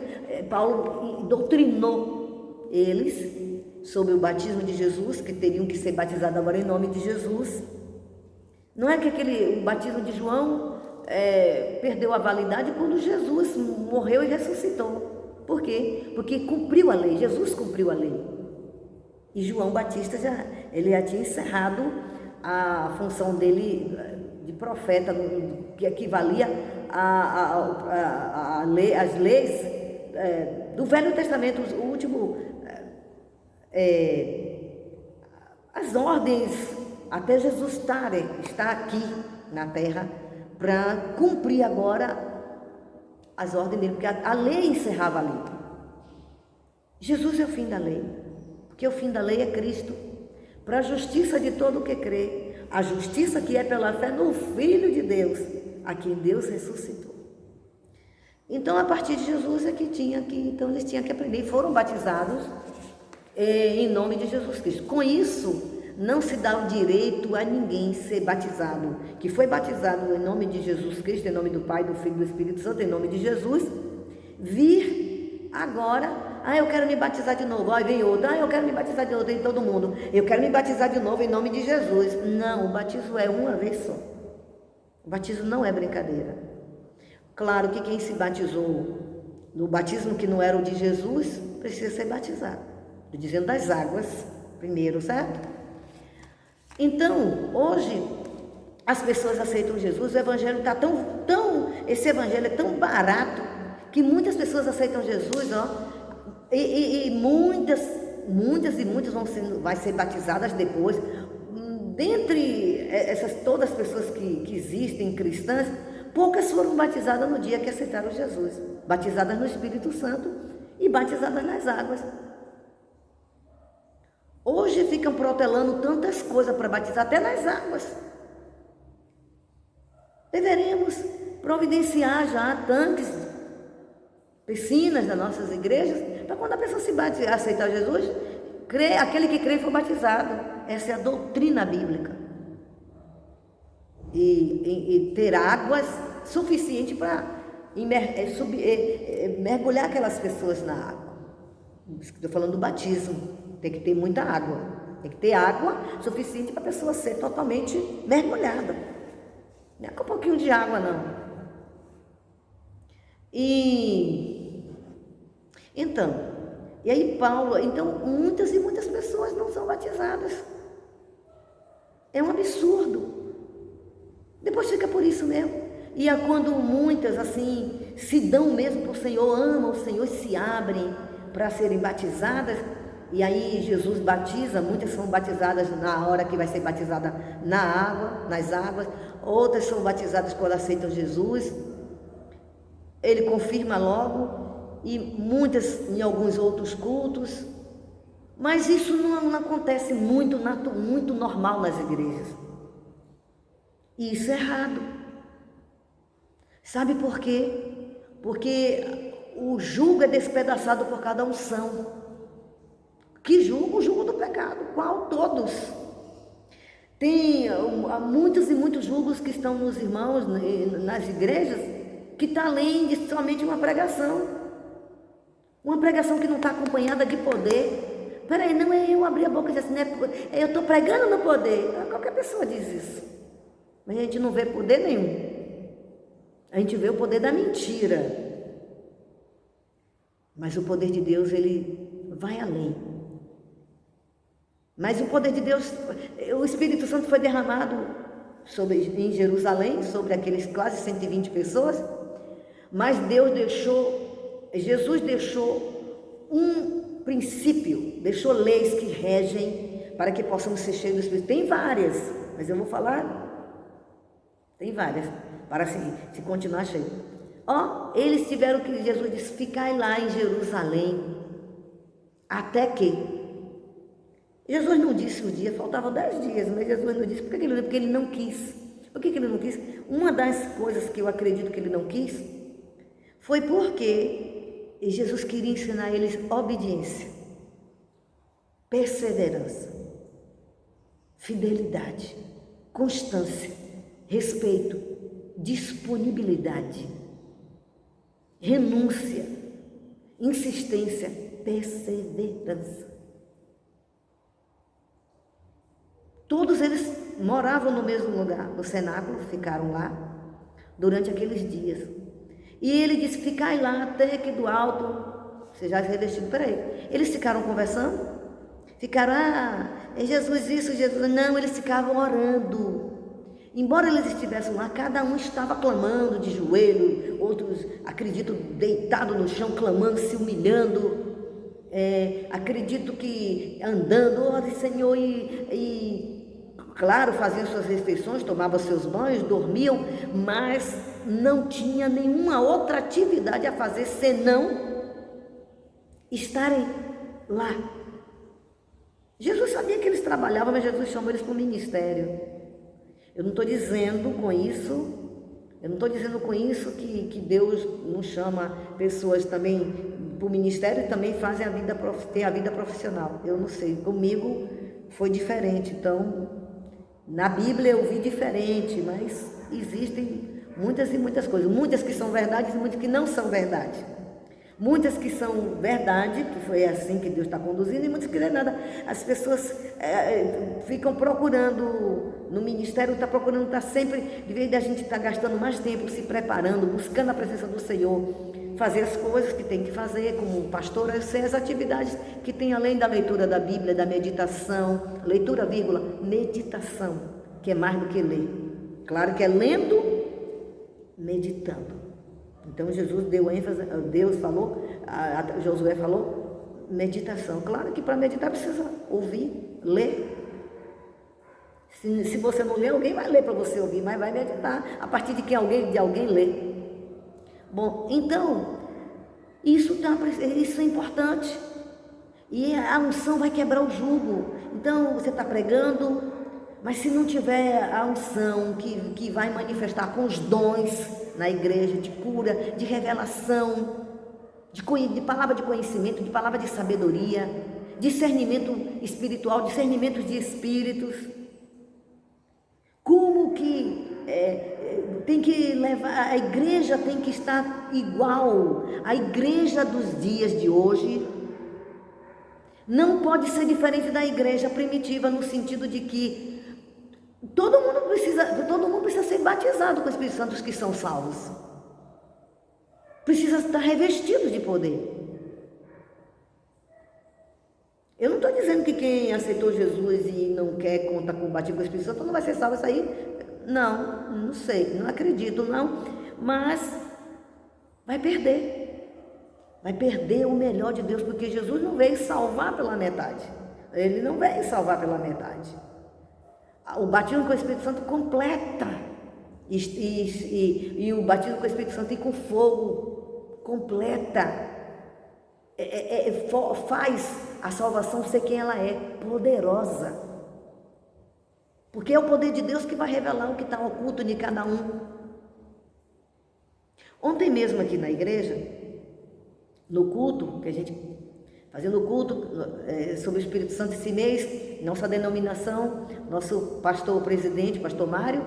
Paulo doutrinou eles sobre o batismo de Jesus, que teriam que ser batizados agora em nome de Jesus. Não é que o batismo de João perdeu a validade quando Jesus morreu e ressuscitou. Por quê? Porque cumpriu a lei, Jesus cumpriu a lei. E João Batista ele já tinha encerrado a função dele de profeta, que equivalia às leis do Velho Testamento, o último, as ordens, até Jesus está aqui na terra para cumprir agora as ordens dele, porque a lei encerrava ali. Jesus é o fim da lei, porque o fim da lei é Cristo, para a justiça de todo o que crê, a justiça que é pela fé no Filho de Deus, a quem Deus ressuscitou. Então, a partir de Jesus é que então eles tinham que aprender, e foram batizados em nome de Jesus Cristo. Com isso, não se dá o direito a ninguém ser batizado, que foi batizado em nome de Jesus Cristo, em nome do Pai, do Filho e do Espírito Santo, em nome de Jesus, vir agora, eu quero me batizar de novo, aí vem outro, eu quero me batizar de novo, tem todo mundo, eu quero me batizar de novo em nome de Jesus. Não, o batismo é uma vez só. O batismo não é brincadeira. Claro que quem se batizou no batismo que não era o de Jesus, precisa ser batizado. Estou dizendo das águas primeiro, certo? Então, hoje, as pessoas aceitam Jesus, o evangelho está esse evangelho é tão barato, que muitas pessoas aceitam Jesus, e muitas vai ser batizadas depois. Dentre todas as pessoas que existem, cristãs, poucas foram batizadas no dia que aceitaram Jesus, batizadas no Espírito Santo e batizadas nas águas. Hoje ficam protelando tantas coisas para batizar, até nas águas. Deveremos providenciar já tanques, piscinas nas nossas igrejas, para quando a pessoa se batizar, aceitar Jesus, aquele que crê for batizado. Essa é a doutrina bíblica. E ter águas suficiente para mergulhar aquelas pessoas na água. Estou falando do batismo. Tem que ter muita água. Tem que ter água suficiente para a pessoa ser totalmente mergulhada. Não é com um pouquinho de água, não. E aí Paulo, muitas e muitas pessoas não são batizadas. É um absurdo. Depois fica por isso mesmo. E é quando muitas assim se dão mesmo para o Senhor, amam o Senhor e se abrem para serem batizadas, e aí Jesus batiza, muitas são batizadas na hora que vai ser batizada nas águas, outras são batizadas quando aceitam Jesus, ele confirma logo, e muitas em alguns outros cultos, mas isso não acontece muito normal nas igrejas, e isso é errado. Sabe por quê? Porque o jugo é despedaçado por cada unção. Que julga? O jugo do pecado. Qual? Todos. Tem muitos e muitos julgos que estão nos irmãos, nas igrejas, que está além de somente uma pregação. Uma pregação que não está acompanhada de poder. Peraí, não é eu abrir a boca e dizer assim, eu estou pregando no poder. Qualquer pessoa diz isso. Mas a gente não vê poder nenhum. A gente vê o poder da mentira. Mas o poder de Deus, ele vai além. Mas o poder de Deus, o Espírito Santo foi derramado em Jerusalém, sobre aqueles quase 120 pessoas, mas Jesus deixou um princípio, deixou leis que regem para que possamos ser cheios do Espírito. Tem várias, mas eu vou falar, tem várias, para se continuar cheio. Eles tiveram que, Jesus disse, ficai lá em Jerusalém, até que... Jesus não disse o dia, faltavam 10 dias, mas Jesus não disse, porque ele não quis. Por que ele não quis? Uma das coisas que eu acredito que ele não quis, foi porque Jesus queria ensinar a eles obediência, perseverança, fidelidade, constância, respeito, disponibilidade, renúncia, insistência, perseverança. Todos eles moravam no mesmo lugar, no cenáculo, ficaram lá durante aqueles dias. E ele disse, ficai lá até que do alto seja revestido. Peraí, eles ficaram conversando? Ficaram, é Jesus isso, Jesus... Não, eles ficavam orando. Embora eles estivessem lá, cada um estava clamando de joelho, outros, acredito, deitados no chão, clamando, se humilhando. Acredito que andando, Senhor, claro, faziam suas refeições, tomavam seus banhos, dormiam, mas não tinha nenhuma outra atividade a fazer senão estarem lá. Jesus sabia que eles trabalhavam, mas Jesus chamou eles para o ministério. Eu não estou dizendo com isso, que Deus não chama pessoas também para o ministério e também fazem ter a vida profissional. Eu não sei, comigo foi diferente. Então, na Bíblia eu vi diferente, mas existem muitas e muitas coisas. Muitas que são verdades e muitas que não são verdade. Muitas que são verdade, que foi assim que Deus está conduzindo, e muitas que não é nada. As pessoas ficam procurando, no ministério está procurando estar sempre, de vez da gente estar gastando mais tempo se preparando, buscando a presença do Senhor, fazer as coisas que tem que fazer, como pastor, as atividades que tem além da leitura da Bíblia, da meditação, leitura, meditação, que é mais do que ler. Claro que é lendo, meditando. Então Jesus deu ênfase, Deus falou, Josué falou, meditação. Claro que para meditar precisa ouvir, ler. Se você não ler, alguém vai ler para você ouvir, mas vai meditar a partir de que alguém lê. Bom, então, isso é importante. E a unção vai quebrar o jugo. Então, você está pregando, mas se não tiver a unção que vai manifestar com os dons na igreja, de cura, de revelação, de palavra de conhecimento, de palavra de sabedoria, discernimento espiritual, discernimento de espíritos, como que tem que levar, a igreja tem que estar igual, a igreja dos dias de hoje não pode ser diferente da igreja primitiva, no sentido de que todo mundo precisa ser batizado com o Espírito Santo, os que são salvos. Precisa estar revestido de poder. Eu não estou dizendo que quem aceitou Jesus e não quer contar com o batismo com o Espírito Santo não vai ser salvo. Isso aí, não sei, não acredito, não. Mas vai perder. Vai perder o melhor de Deus, porque Jesus não veio salvar pela metade. Ele não veio salvar pela metade. O batismo com o Espírito Santo completa. E o batismo com o Espírito Santo e com fogo completa. Faz a salvação ser quem ela é, poderosa. Porque é o poder de Deus que vai revelar o que está oculto de cada um. Ontem mesmo aqui na igreja, no culto, que a gente fazendo o culto sobre o Espírito Santo esse mês, nossa denominação, nosso pastor presidente, pastor Mário,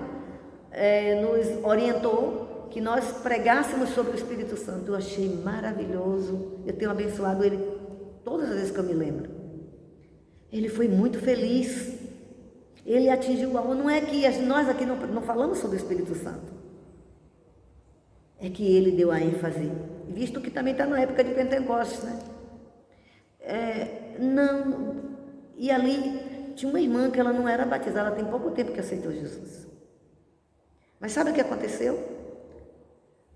nos orientou que nós pregássemos sobre o Espírito Santo. Eu achei maravilhoso, eu tenho abençoado ele todas as vezes que eu me lembro. Ele foi muito feliz, ele atingiu o alvo. Não é que nós aqui não falamos sobre o Espírito Santo, é que ele deu a ênfase, visto que também está na época de Pentecostes, né? E ali tinha uma irmã que ela não era batizada, ela tem pouco tempo que aceitou Jesus. Mas sabe o que aconteceu?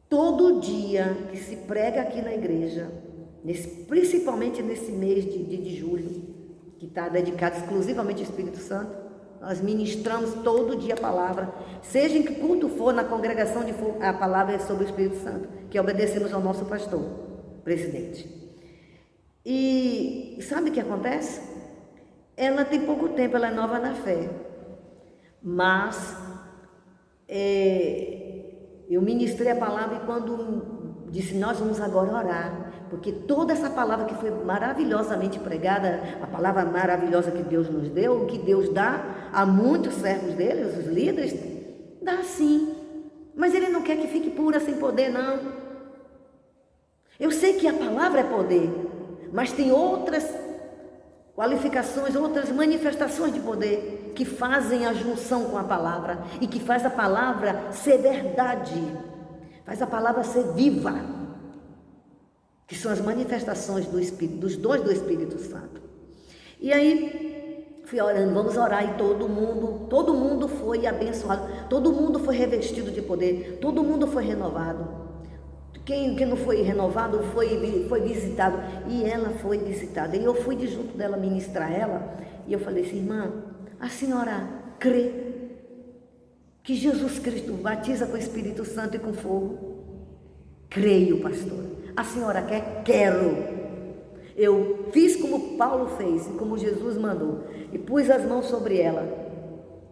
Todo dia que se prega aqui na igreja, principalmente nesse mês de julho, que está dedicado exclusivamente ao Espírito Santo, nós ministramos todo dia a palavra, seja em que culto for, na congregação a palavra é sobre o Espírito Santo, que obedecemos ao nosso pastor, presidente. E sabe o que acontece? Ela tem pouco tempo, ela é nova na fé, mas eu ministrei a palavra e quando disse, nós vamos agora orar, porque toda essa palavra que foi maravilhosamente pregada, a palavra maravilhosa que Deus nos deu, que Deus dá a muitos servos dele, os líderes, dá sim, mas ele não quer que fique pura sem poder, não. Eu sei que a palavra é poder, mas tem outras qualificações, outras manifestações de poder que fazem a junção com a palavra e que faz a palavra ser verdade, faz a palavra ser viva, que são as manifestações do Espírito, dos dons do Espírito Santo. E aí fui orando, vamos orar, e todo mundo foi abençoado, todo mundo foi revestido de poder, todo mundo foi renovado. Quem não foi renovado foi visitado, e ela foi visitada. E eu fui de junto dela ministrar ela, e eu falei assim, irmã, a senhora crê que Jesus Cristo batiza com o Espírito Santo e com fogo? Creio, pastor. A senhora quer? Quero. Eu fiz como Paulo fez, como Jesus mandou, e pus as mãos sobre ela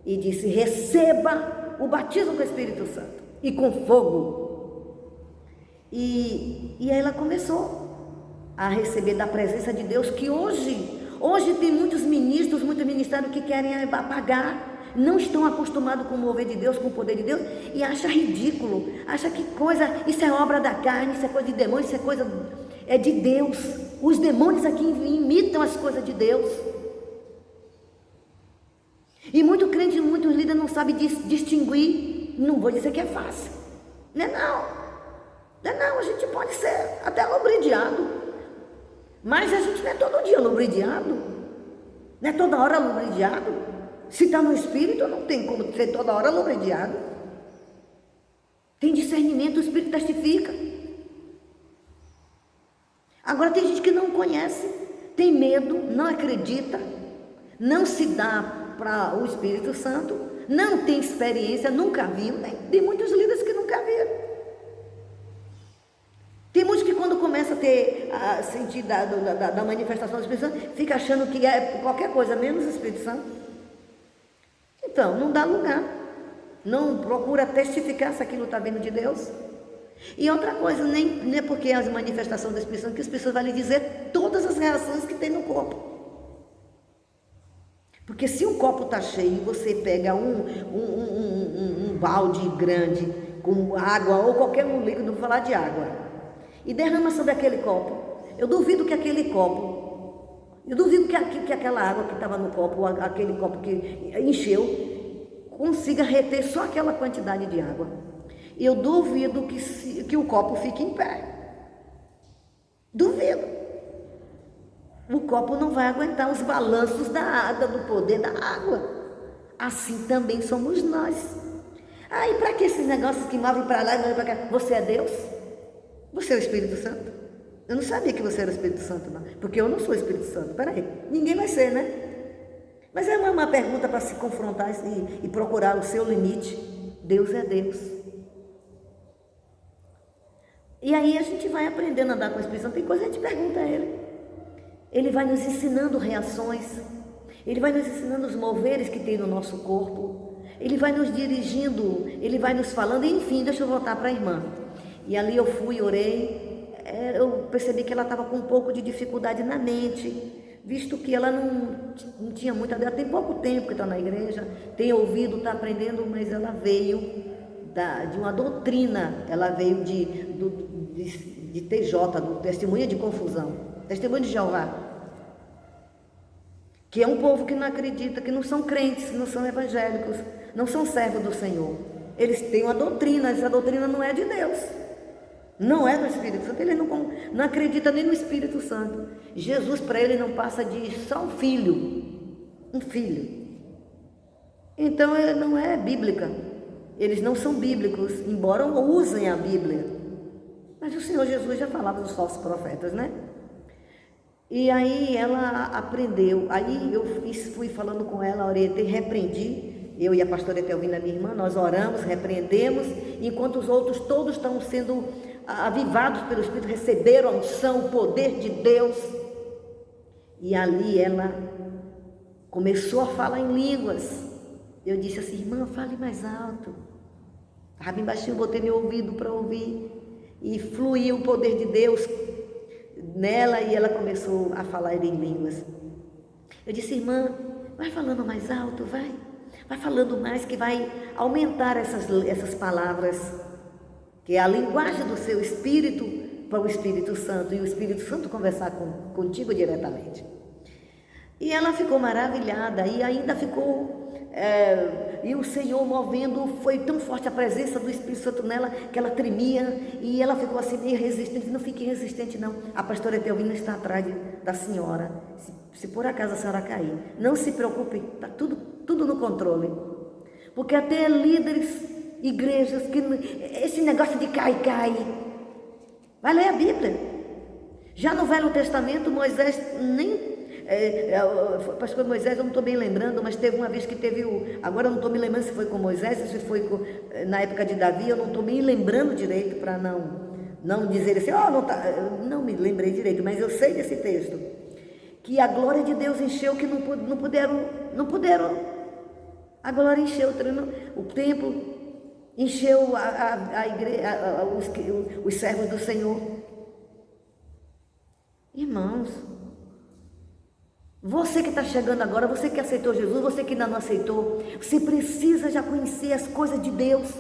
e disse: receba o batismo com o Espírito Santo e com fogo. E aí ela começou a receber da presença de Deus, que hoje tem muitos ministros, muitos ministérios que querem apagar, não estão acostumados com o mover de Deus, com o poder de Deus, e acha ridículo, acha que coisa, isso é obra da carne, isso é coisa de demônio, isso é coisa de Deus. Os demônios aqui imitam as coisas de Deus. E muito crente, muitos líderes não sabem distinguir. Não vou dizer que é fácil, não é não, a gente pode ser até lubridiado, mas a gente não é todo dia lubridiado, não é toda hora lubridiado. Se está no Espírito, não tem como ser toda hora lubridiado. Tem discernimento, o Espírito testifica. Agora tem gente que não conhece, tem medo, não acredita, não se dá para o Espírito Santo, não tem experiência, nunca viu. Tem muitos líderes que nunca viram. Tem muitos que quando começa a ter a sentir da manifestação do Espírito Santo, fica achando que é qualquer coisa, menos o Espírito Santo. Então, não dá lugar. Não procura testificar se aquilo está vindo de Deus. E outra coisa, nem é porque as manifestações do Espírito Santo que as pessoas vão lhe dizer todas as reações que tem no corpo. Porque se o copo está cheio e você pega um balde grande com água ou qualquer um líquido, não vou falar de água, e derrama sobre aquele copo, eu duvido que aquela água que estava no copo, aquele copo que encheu, consiga reter só aquela quantidade de água. Eu duvido que o copo fique em pé. Duvido. O copo não vai aguentar os balanços da água, do poder da água. Assim também somos nós. E para que esses negócios que movem para lá e movem para cá? Você é Deus? Você é o Espírito Santo? Eu não sabia que você era o Espírito Santo, não. Porque eu não sou o Espírito Santo. Peraí, ninguém vai ser, né? Mas é uma pergunta para se confrontar e procurar o seu limite. Deus é Deus. E aí a gente vai aprendendo a andar com o Espírito Santo. Tem coisa que a gente pergunta a Ele. Ele vai nos ensinando reações. Ele vai nos ensinando os moveres que tem no nosso corpo. Ele vai nos dirigindo. Ele vai nos falando. E, enfim, deixa eu voltar para a irmã. E ali eu fui, orei. Eu percebi que ela estava com um pouco de dificuldade na mente, visto que ela não tinha muita... Ela tem pouco tempo que está na igreja, tem ouvido, está aprendendo, mas ela veio de uma doutrina, ela veio de TJ, do Testemunha de Confusão, Testemunho de Jeová, que é um povo que não acredita, que não são crentes, não são evangélicos, não são servos do Senhor. Eles têm uma doutrina, essa doutrina não é de Deus. Não é do Espírito Santo, ele não acredita nem no Espírito Santo. Jesus para ele não passa de só um filho. Então ele não é bíblica. Eles não são bíblicos, embora usem a Bíblia. Mas o Senhor Jesus já falava dos falsos profetas, né? E aí ela aprendeu. Aí eu fui falando com ela, orientei, repreendi. Eu e a pastora Etelvina, minha irmã, nós oramos, repreendemos, enquanto os outros todos estão sendo avivados pelo Espírito, receberam a unção, o poder de Deus. E ali ela começou a falar em línguas. Eu disse assim: irmã, fale mais alto. Estava bem baixinho, botei meu ouvido para ouvir. E fluiu o poder de Deus nela e ela começou a falar em línguas. Eu disse: irmã, vai falando mais alto, vai falando mais, que vai aumentar essas palavras, que é a linguagem do seu espírito para o Espírito Santo, e o Espírito Santo conversar contigo diretamente. E ela ficou maravilhada, e ainda ficou, e o Senhor movendo, foi tão forte a presença do Espírito Santo nela, que ela tremia, e ela ficou assim meio resistente. Não fique resistente não, a pastora Etelvina está atrás da senhora, se por acaso a senhora cair, não se preocupe, está tudo no controle, porque até líderes, igrejas, que esse negócio de cai, vai ler a Bíblia. Já no Velho Testamento, Moisés pastor Moisés, eu não estou bem lembrando, mas teve uma vez que agora eu não estou me lembrando se foi com Moisés, se foi na época de Davi, eu não estou me lembrando direito para não dizer assim, não me lembrei direito, mas eu sei desse texto, que a glória de Deus encheu, que não puderam. A glória encheu o templo, encheu a igreja, os servos do Senhor. Irmãos, você que está chegando agora, você que aceitou Jesus, você que ainda não aceitou, você precisa já conhecer as coisas de Deus.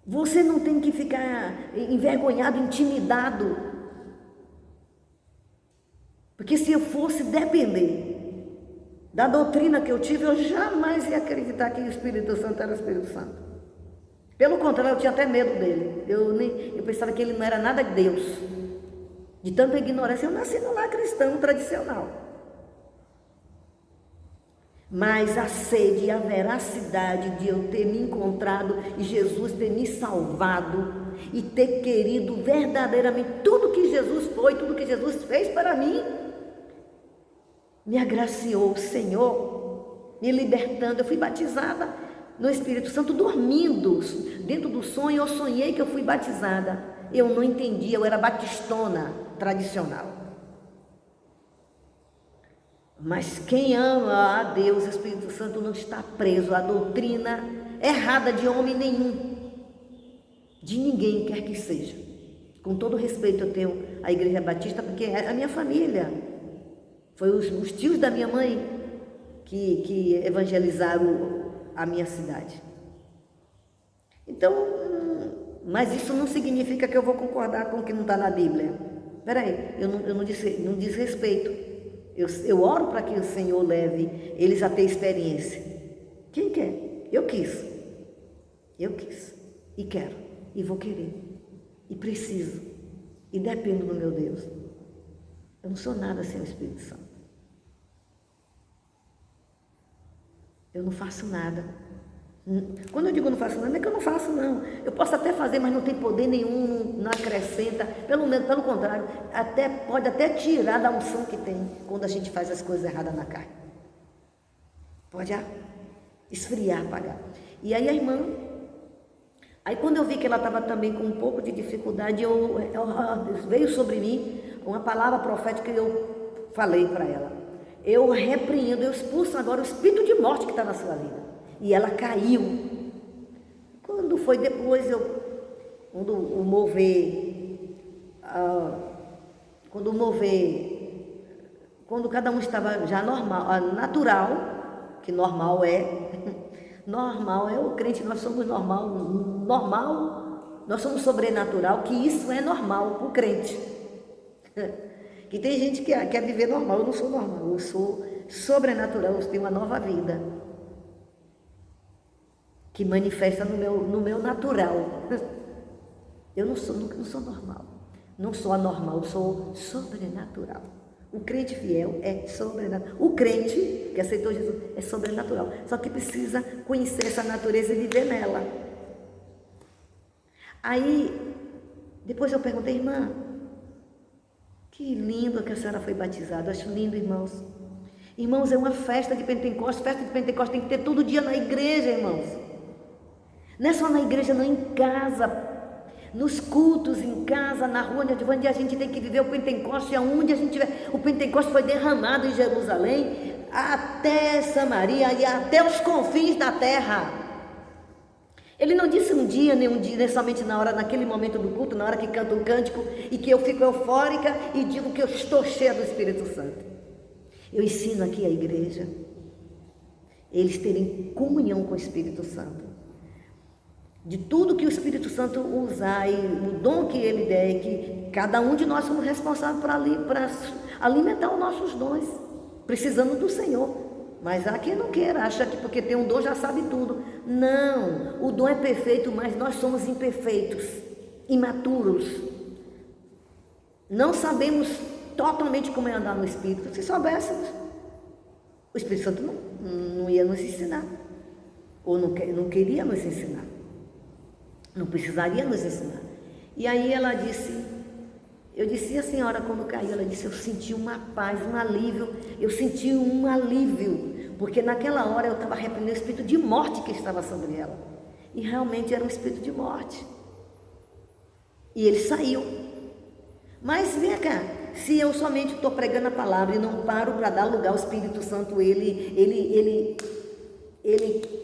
Você não tem que ficar envergonhado, intimidado. Porque se eu fosse depender da doutrina que eu tive, eu jamais ia acreditar que o Espírito Santo era o Espírito Santo. Pelo contrário, eu tinha até medo dele. Eu pensava que ele não era nada de Deus. De tanta ignorância, eu nasci no lar cristão tradicional. Mas a sede e a veracidade de eu ter me encontrado e Jesus ter me salvado e ter querido verdadeiramente tudo que Jesus foi, tudo que Jesus fez para mim, me agraciou o Senhor, me libertando. Eu fui batizada no Espírito Santo, dormindo. Dentro do sonho eu sonhei que eu fui batizada. Eu não entendia, eu era batistona tradicional. Mas quem ama a Deus, o Espírito Santo, não está preso à doutrina errada de homem nenhum, de ninguém quer que seja. Com todo respeito eu tenho a Igreja Batista, porque é a minha família. Foi os tios da minha mãe que evangelizaram a minha cidade. Então, mas isso não significa que eu vou concordar com o que não está na Bíblia. Peraí, eu não diz respeito. Eu oro para que o Senhor leve eles a ter experiência. Quem quer? Eu quis. E quero. E vou querer. E preciso. E dependo do meu Deus. Eu não sou nada sem o Espírito Santo. Eu não faço nada. Quando eu digo não faço nada, não é que eu não faço, não. Eu posso até fazer, mas não tem poder nenhum, não acrescenta. Pelo contrário, pode até tirar da unção que tem quando a gente faz as coisas erradas na carne. Pode esfriar, apagar. E aí a irmã, quando eu vi que ela estava também com um pouco de dificuldade, veio sobre mim uma palavra profética e eu falei para ela. Eu repreendo, eu expulso agora o espírito de morte que está na sua vida. E ela caiu. Quando foi depois, quando cada um estava já normal, natural, que normal é o crente, nós somos normal, nós somos sobrenatural, que isso é normal para o crente. Que tem gente que quer viver normal, eu não sou normal, eu sou sobrenatural, eu tenho uma nova vida que manifesta no meu natural. Eu não sou normal, não sou anormal, eu sou sobrenatural. O crente fiel é sobrenatural. O crente que aceitou Jesus é sobrenatural, só que precisa conhecer essa natureza e viver nela. Aí, depois eu perguntei, irmã, que lindo que a senhora foi batizada. Eu acho lindo, irmãos. Irmãos, é uma festa de Pentecostes. Festa de Pentecostes tem que ter todo dia na igreja, irmãos. Não é só na igreja, não, em casa, nos cultos, em casa, na rua, onde a gente tem que viver o Pentecostes, aonde a gente tiver. O Pentecostes foi derramado em Jerusalém, até Samaria e até os confins da terra. Ele não disse um dia, nem somente naquele momento do culto, na hora que canta um cântico e que eu fico eufórica e digo que eu estou cheia do Espírito Santo. Eu ensino aqui a igreja, eles terem comunhão com o Espírito Santo. De tudo que o Espírito Santo usar e o dom que ele der, que cada um de nós somos responsáveis para alimentar os nossos dons, precisando do Senhor. Mas há quem não queira, acha que porque tem um dom já sabe tudo. Não, o dom é perfeito, mas nós somos imperfeitos, imaturos. Não sabemos totalmente como é andar no Espírito. Se soubéssemos, o Espírito Santo não ia nos ensinar, ou não queria nos ensinar. Não precisaria nos ensinar. E aí ela disse, eu disse, e a senhora quando caiu? Ela disse, eu senti uma paz, um alívio, porque naquela hora eu estava repreendendo o espírito de morte que estava sobre ela. E realmente era um espírito de morte. E ele saiu. Mas vem cá, Se eu somente estou pregando a palavra e não paro para dar lugar ao Espírito Santo, ele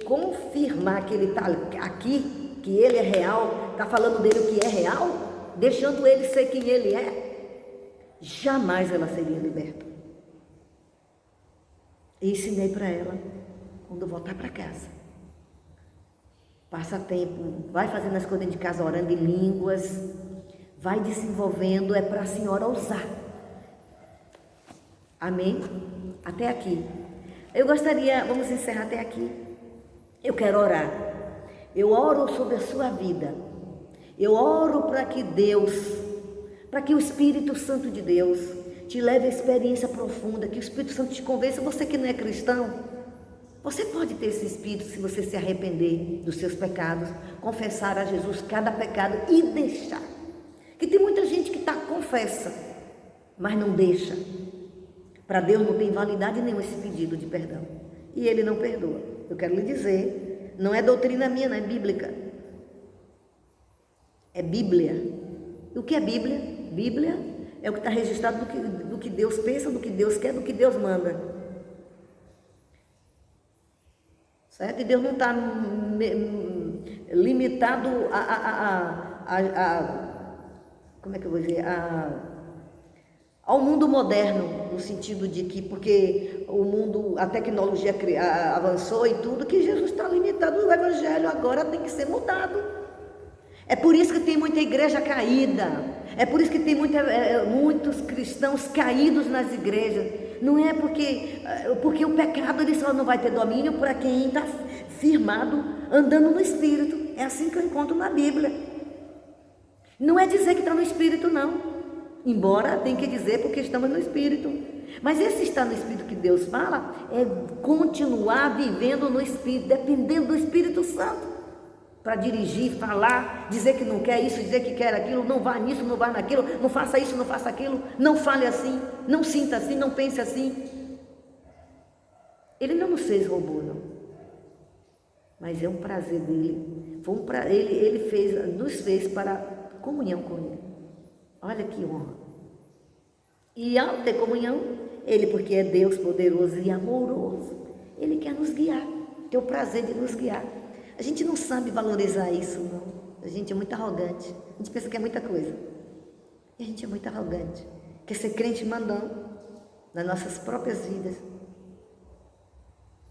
confirmar que ele está aqui, que ele é real, está falando dele o que é real, deixando ele ser quem ele é, jamais ela seria liberta. E ensinei para ela, quando voltar para casa, passa tempo, vai fazendo as coisas de casa, orando em línguas, vai desenvolvendo, é para a senhora usar. Amém? Até aqui. Eu gostaria, vamos encerrar até aqui. Eu quero orar. Eu oro sobre a sua vida. Eu oro para que Deus, para que o Espírito Santo de Deus te leve a experiência profunda, que o Espírito Santo te convença. Você que não é cristão, você pode ter esse Espírito se você se arrepender dos seus pecados, confessar a Jesus cada pecado e deixar. Que tem muita gente que confessa, mas não deixa. Para Deus não tem validade nenhuma esse pedido de perdão. E Ele não perdoa. Eu quero lhe dizer, não é doutrina minha, não é bíblica. É Bíblia. E o que é Bíblia? Bíblia é o que está registrado do que Deus pensa, do que Deus quer, do que Deus manda. Certo? E Deus não está limitado como é que eu vou dizer? Ao mundo moderno, no sentido de que, porque o mundo, a tecnologia avançou e tudo, que Jesus está limitado. O Evangelho agora tem que ser mudado. É por isso que tem muita igreja caída. É por isso que tem muitos cristãos caídos nas igrejas. Não é porque o pecado ele só não vai ter domínio para quem está firmado, andando no Espírito. É assim que eu encontro na Bíblia. Não é dizer que está no Espírito, não. Embora tem que dizer porque estamos no Espírito. Mas esse estar no Espírito que Deus fala é continuar vivendo no Espírito, dependendo do Espírito Santo. Para dirigir, falar, dizer que não quer isso, dizer que quer aquilo, não vá nisso, não vá naquilo, não faça isso, não faça aquilo, não fale assim, não sinta assim, não pense assim. Ele não nos fez robô, não. Mas é um prazer dele. Ele nos fez para comunhão com Ele. Olha que honra. E ao ter comunhão, Ele, porque é Deus poderoso e amoroso, Ele quer nos guiar, tem o prazer de nos guiar. A gente não sabe valorizar isso, não. A gente é muito arrogante. A gente pensa que é muita coisa. E a gente é muito arrogante. Quer ser crente mandando nas nossas próprias vidas.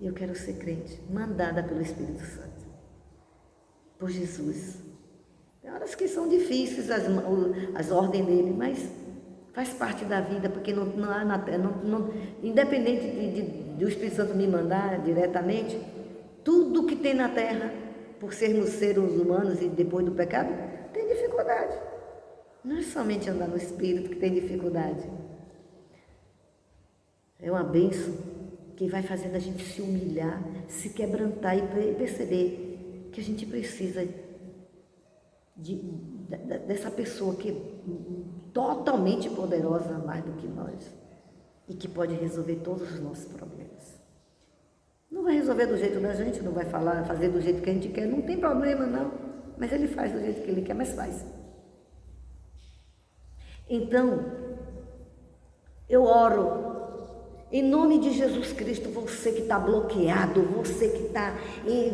E eu quero ser crente, mandada pelo Espírito Santo. Por Jesus. Tem horas que são difíceis as ordens dele, mas faz parte da vida, porque não há na terra, independente do Espírito Santo me mandar diretamente, tudo que tem na terra, por sermos seres humanos e depois do pecado, tem dificuldade. Não é somente andar no Espírito que tem dificuldade. É uma bênção que vai fazendo a gente se humilhar, se quebrantar e perceber que a gente precisa dessa pessoa que é totalmente poderosa mais do que nós e que pode resolver todos os nossos problemas. Não vai resolver do jeito da gente, não vai fazer do jeito que a gente quer, não tem problema não, mas Ele faz do jeito que Ele quer, mas faz. Então, eu oro, em nome de Jesus Cristo, você que está bloqueado, você que está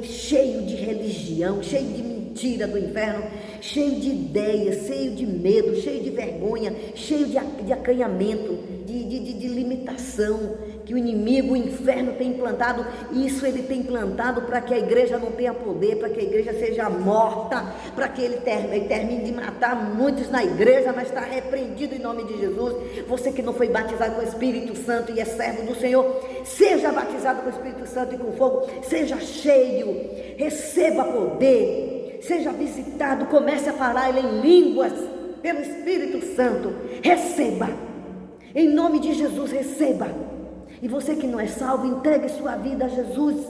cheio de religião, cheio de mentira do inferno, cheio de ideias, cheio de medo, cheio de vergonha, cheio de acanhamento, de limitação, que o inimigo, o inferno tem implantado, isso ele tem implantado para que a igreja não tenha poder, para que a igreja seja morta, para que ele termine de matar muitos na igreja, mas está repreendido em nome de Jesus. Você que não foi batizado com o Espírito Santo e é servo do Senhor, seja batizado com o Espírito Santo e com fogo, seja cheio, receba poder, seja visitado, comece a falar em línguas pelo Espírito Santo, receba, em nome de Jesus, receba. E você que não é salvo, entregue sua vida a Jesus.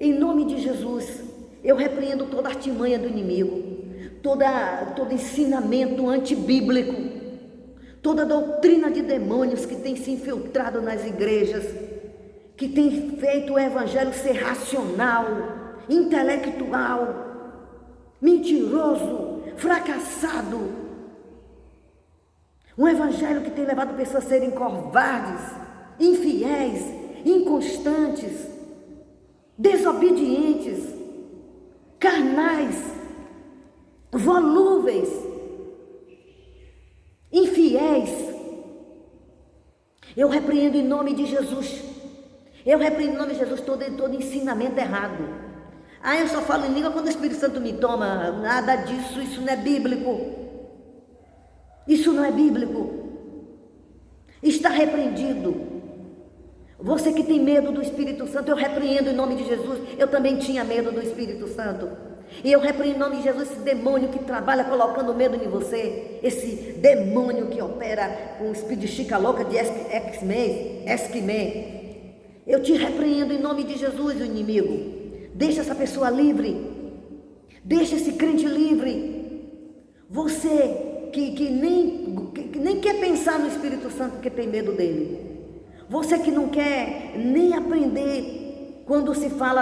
Em nome de Jesus, eu repreendo toda artimanha do inimigo, todo ensinamento antibíblico, toda doutrina de demônios que tem se infiltrado nas igrejas, que tem feito o evangelho ser racional, intelectual, mentiroso, fracassado. Um evangelho que tem levado pessoas a serem covardes, infiéis, inconstantes, desobedientes, carnais, volúveis, infiéis. Eu repreendo em nome de Jesus. Eu repreendo em nome de Jesus todo ensinamento errado. Eu só falo em língua quando o Espírito Santo me toma. Nada disso, isso não é bíblico. Isso não é bíblico. Está repreendido. Você que tem medo do Espírito Santo, eu repreendo em nome de Jesus. Eu também tinha medo do Espírito Santo. E eu repreendo em nome de Jesus esse demônio que trabalha colocando medo em você. Esse demônio que opera com o espírito de chica louca de Esquimé. Eu te repreendo em nome de Jesus, o inimigo. Deixa essa pessoa livre. Deixa esse crente livre. Você que nem quer pensar no Espírito Santo porque tem medo dele. Você que não quer nem aprender quando se fala,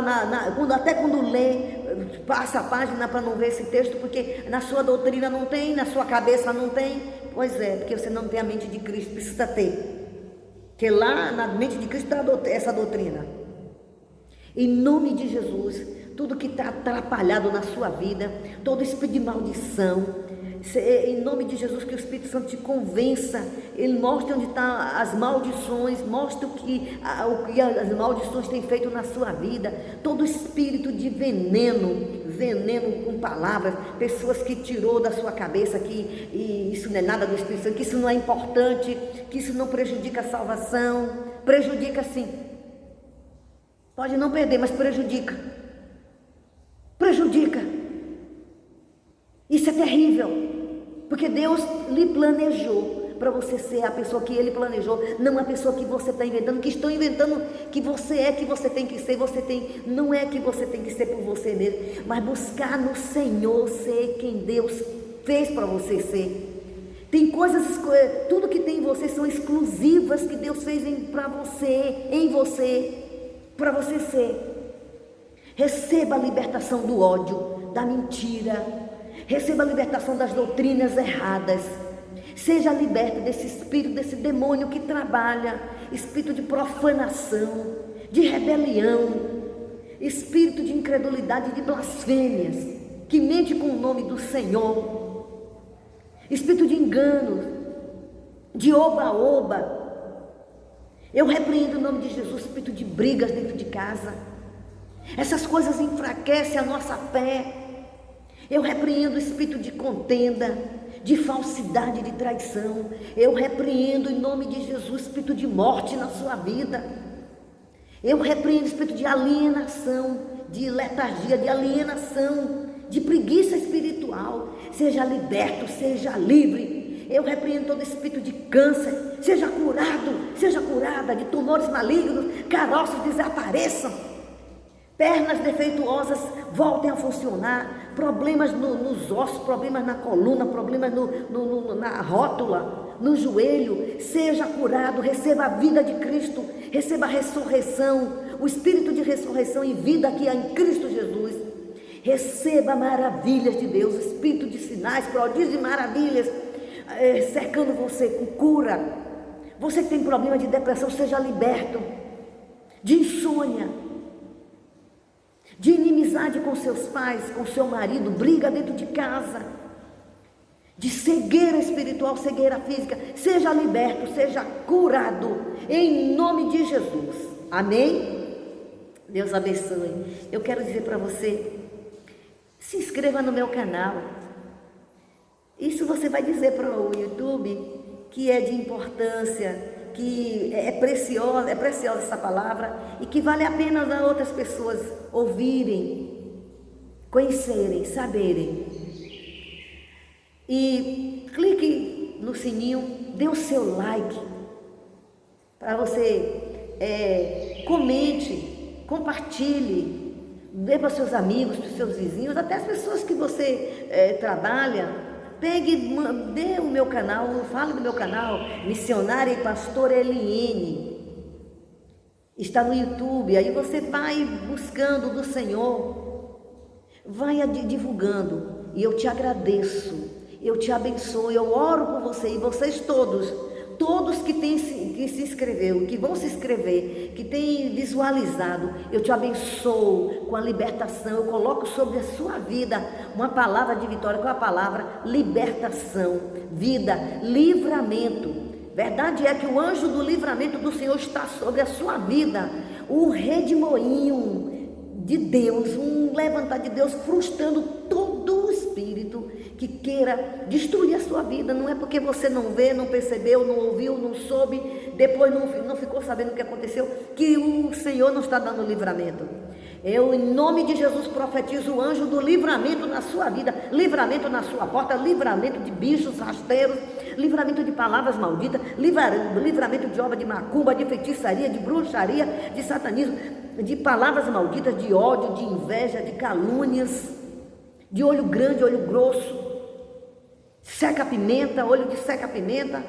até quando lê, passa a página para não ver esse texto, porque na sua doutrina não tem, na sua cabeça não tem. Pois é, porque você não tem a mente de Cristo, precisa ter. Porque lá na mente de Cristo está essa doutrina. Em nome de Jesus, tudo que está atrapalhado na sua vida, todo espírito de maldição, em nome de Jesus, que o Espírito Santo te convença. Ele mostra onde estão as maldições, mostra o que as maldições têm feito na sua vida. Todo espírito de veneno com palavras, pessoas que tirou da sua cabeça que isso não é nada do Espírito Santo, que isso não é importante, que isso não prejudica a salvação. Prejudica sim. Pode não perder, mas prejudica. Isso é terrível, porque Deus lhe planejou para você ser a pessoa que Ele planejou, não a pessoa que você está inventando, que estão inventando que você tem que ser, não é que você tem que ser por você mesmo, mas buscar no Senhor ser quem Deus fez para você ser. Tem coisas, tudo que tem em você são exclusivas que Deus fez para você, para você ser. Receba a libertação do ódio, da mentira. Receba a libertação das doutrinas erradas. Seja liberto desse espírito, desse demônio que trabalha, espírito de profanação, de rebelião, espírito de incredulidade, de blasfêmias, que mente com o nome do Senhor, espírito de engano, de oba-oba. Eu repreendo em nome de Jesus espírito de brigas dentro de casa. Essas coisas enfraquecem a nossa fé. Eu repreendo o espírito de contenda, de falsidade, de traição. Eu repreendo em nome de Jesus o espírito de morte na sua vida. Eu repreendo o espírito de alienação, de letargia, de alienação, de preguiça espiritual. Seja liberto, seja livre. Eu repreendo todo espírito de câncer. Seja curada de tumores malignos, caroços desapareçam. Pernas defeituosas voltem a funcionar, problemas nos ossos, problemas na coluna, problemas na rótula, no joelho. Seja curado, receba a vida de Cristo, receba a ressurreição, o espírito de ressurreição e vida que há em Cristo Jesus. Receba maravilhas de Deus, o espírito de sinais, prodígios e maravilhas, cercando você com cura. Você que tem problema de depressão, seja liberto, de insônia, de inimizade com seus pais, com seu marido, briga dentro de casa, de cegueira espiritual, cegueira física. Seja liberto, seja curado, em nome de Jesus. Amém? Deus abençoe. Eu quero dizer para você, se inscreva no meu canal. Isso você vai dizer para o YouTube que é de importância, que é preciosa essa palavra e que vale a pena as outras pessoas ouvirem, conhecerem, saberem. E clique no sininho, dê o seu like, para você comente, compartilhe, dê para seus amigos, para seus vizinhos, até as pessoas que você trabalha. Pegue, dê o meu canal, fale do meu canal, Missionária e Pastora Eliene. Está no YouTube, aí você vai buscando do Senhor, vai divulgando. E eu te agradeço. Eu te abençoo, eu oro por você e vocês todos que se inscreveu, que vão se inscrever, que têm visualizado, eu te abençoo com a libertação. Eu coloco sobre a sua vida uma palavra de vitória, com a palavra libertação, vida, livramento. Verdade é que o anjo do livramento do Senhor está sobre a sua vida, o redemoinho de Deus, um levantar de Deus, frustrando todo o espírito que queira destruir a sua vida. Não é porque você não vê, não percebeu, não ouviu, não soube, depois não ficou sabendo o que aconteceu, que o Senhor não está dando livramento. Eu, em nome de Jesus, profetizo o anjo do livramento na sua vida, livramento na sua porta, livramento de bichos rasteiros, livramento de palavras malditas, livramento de obra de macumba, de feitiçaria, de bruxaria, de satanismo, de palavras malditas, de ódio, de inveja, de calúnias, de olho grande, olho grosso, seca-pimenta, olho de seca-pimenta.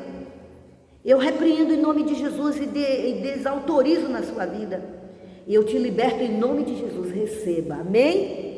Eu repreendo em nome de Jesus e desautorizo na sua vida. Eu te liberto em nome de Jesus. Receba, amém?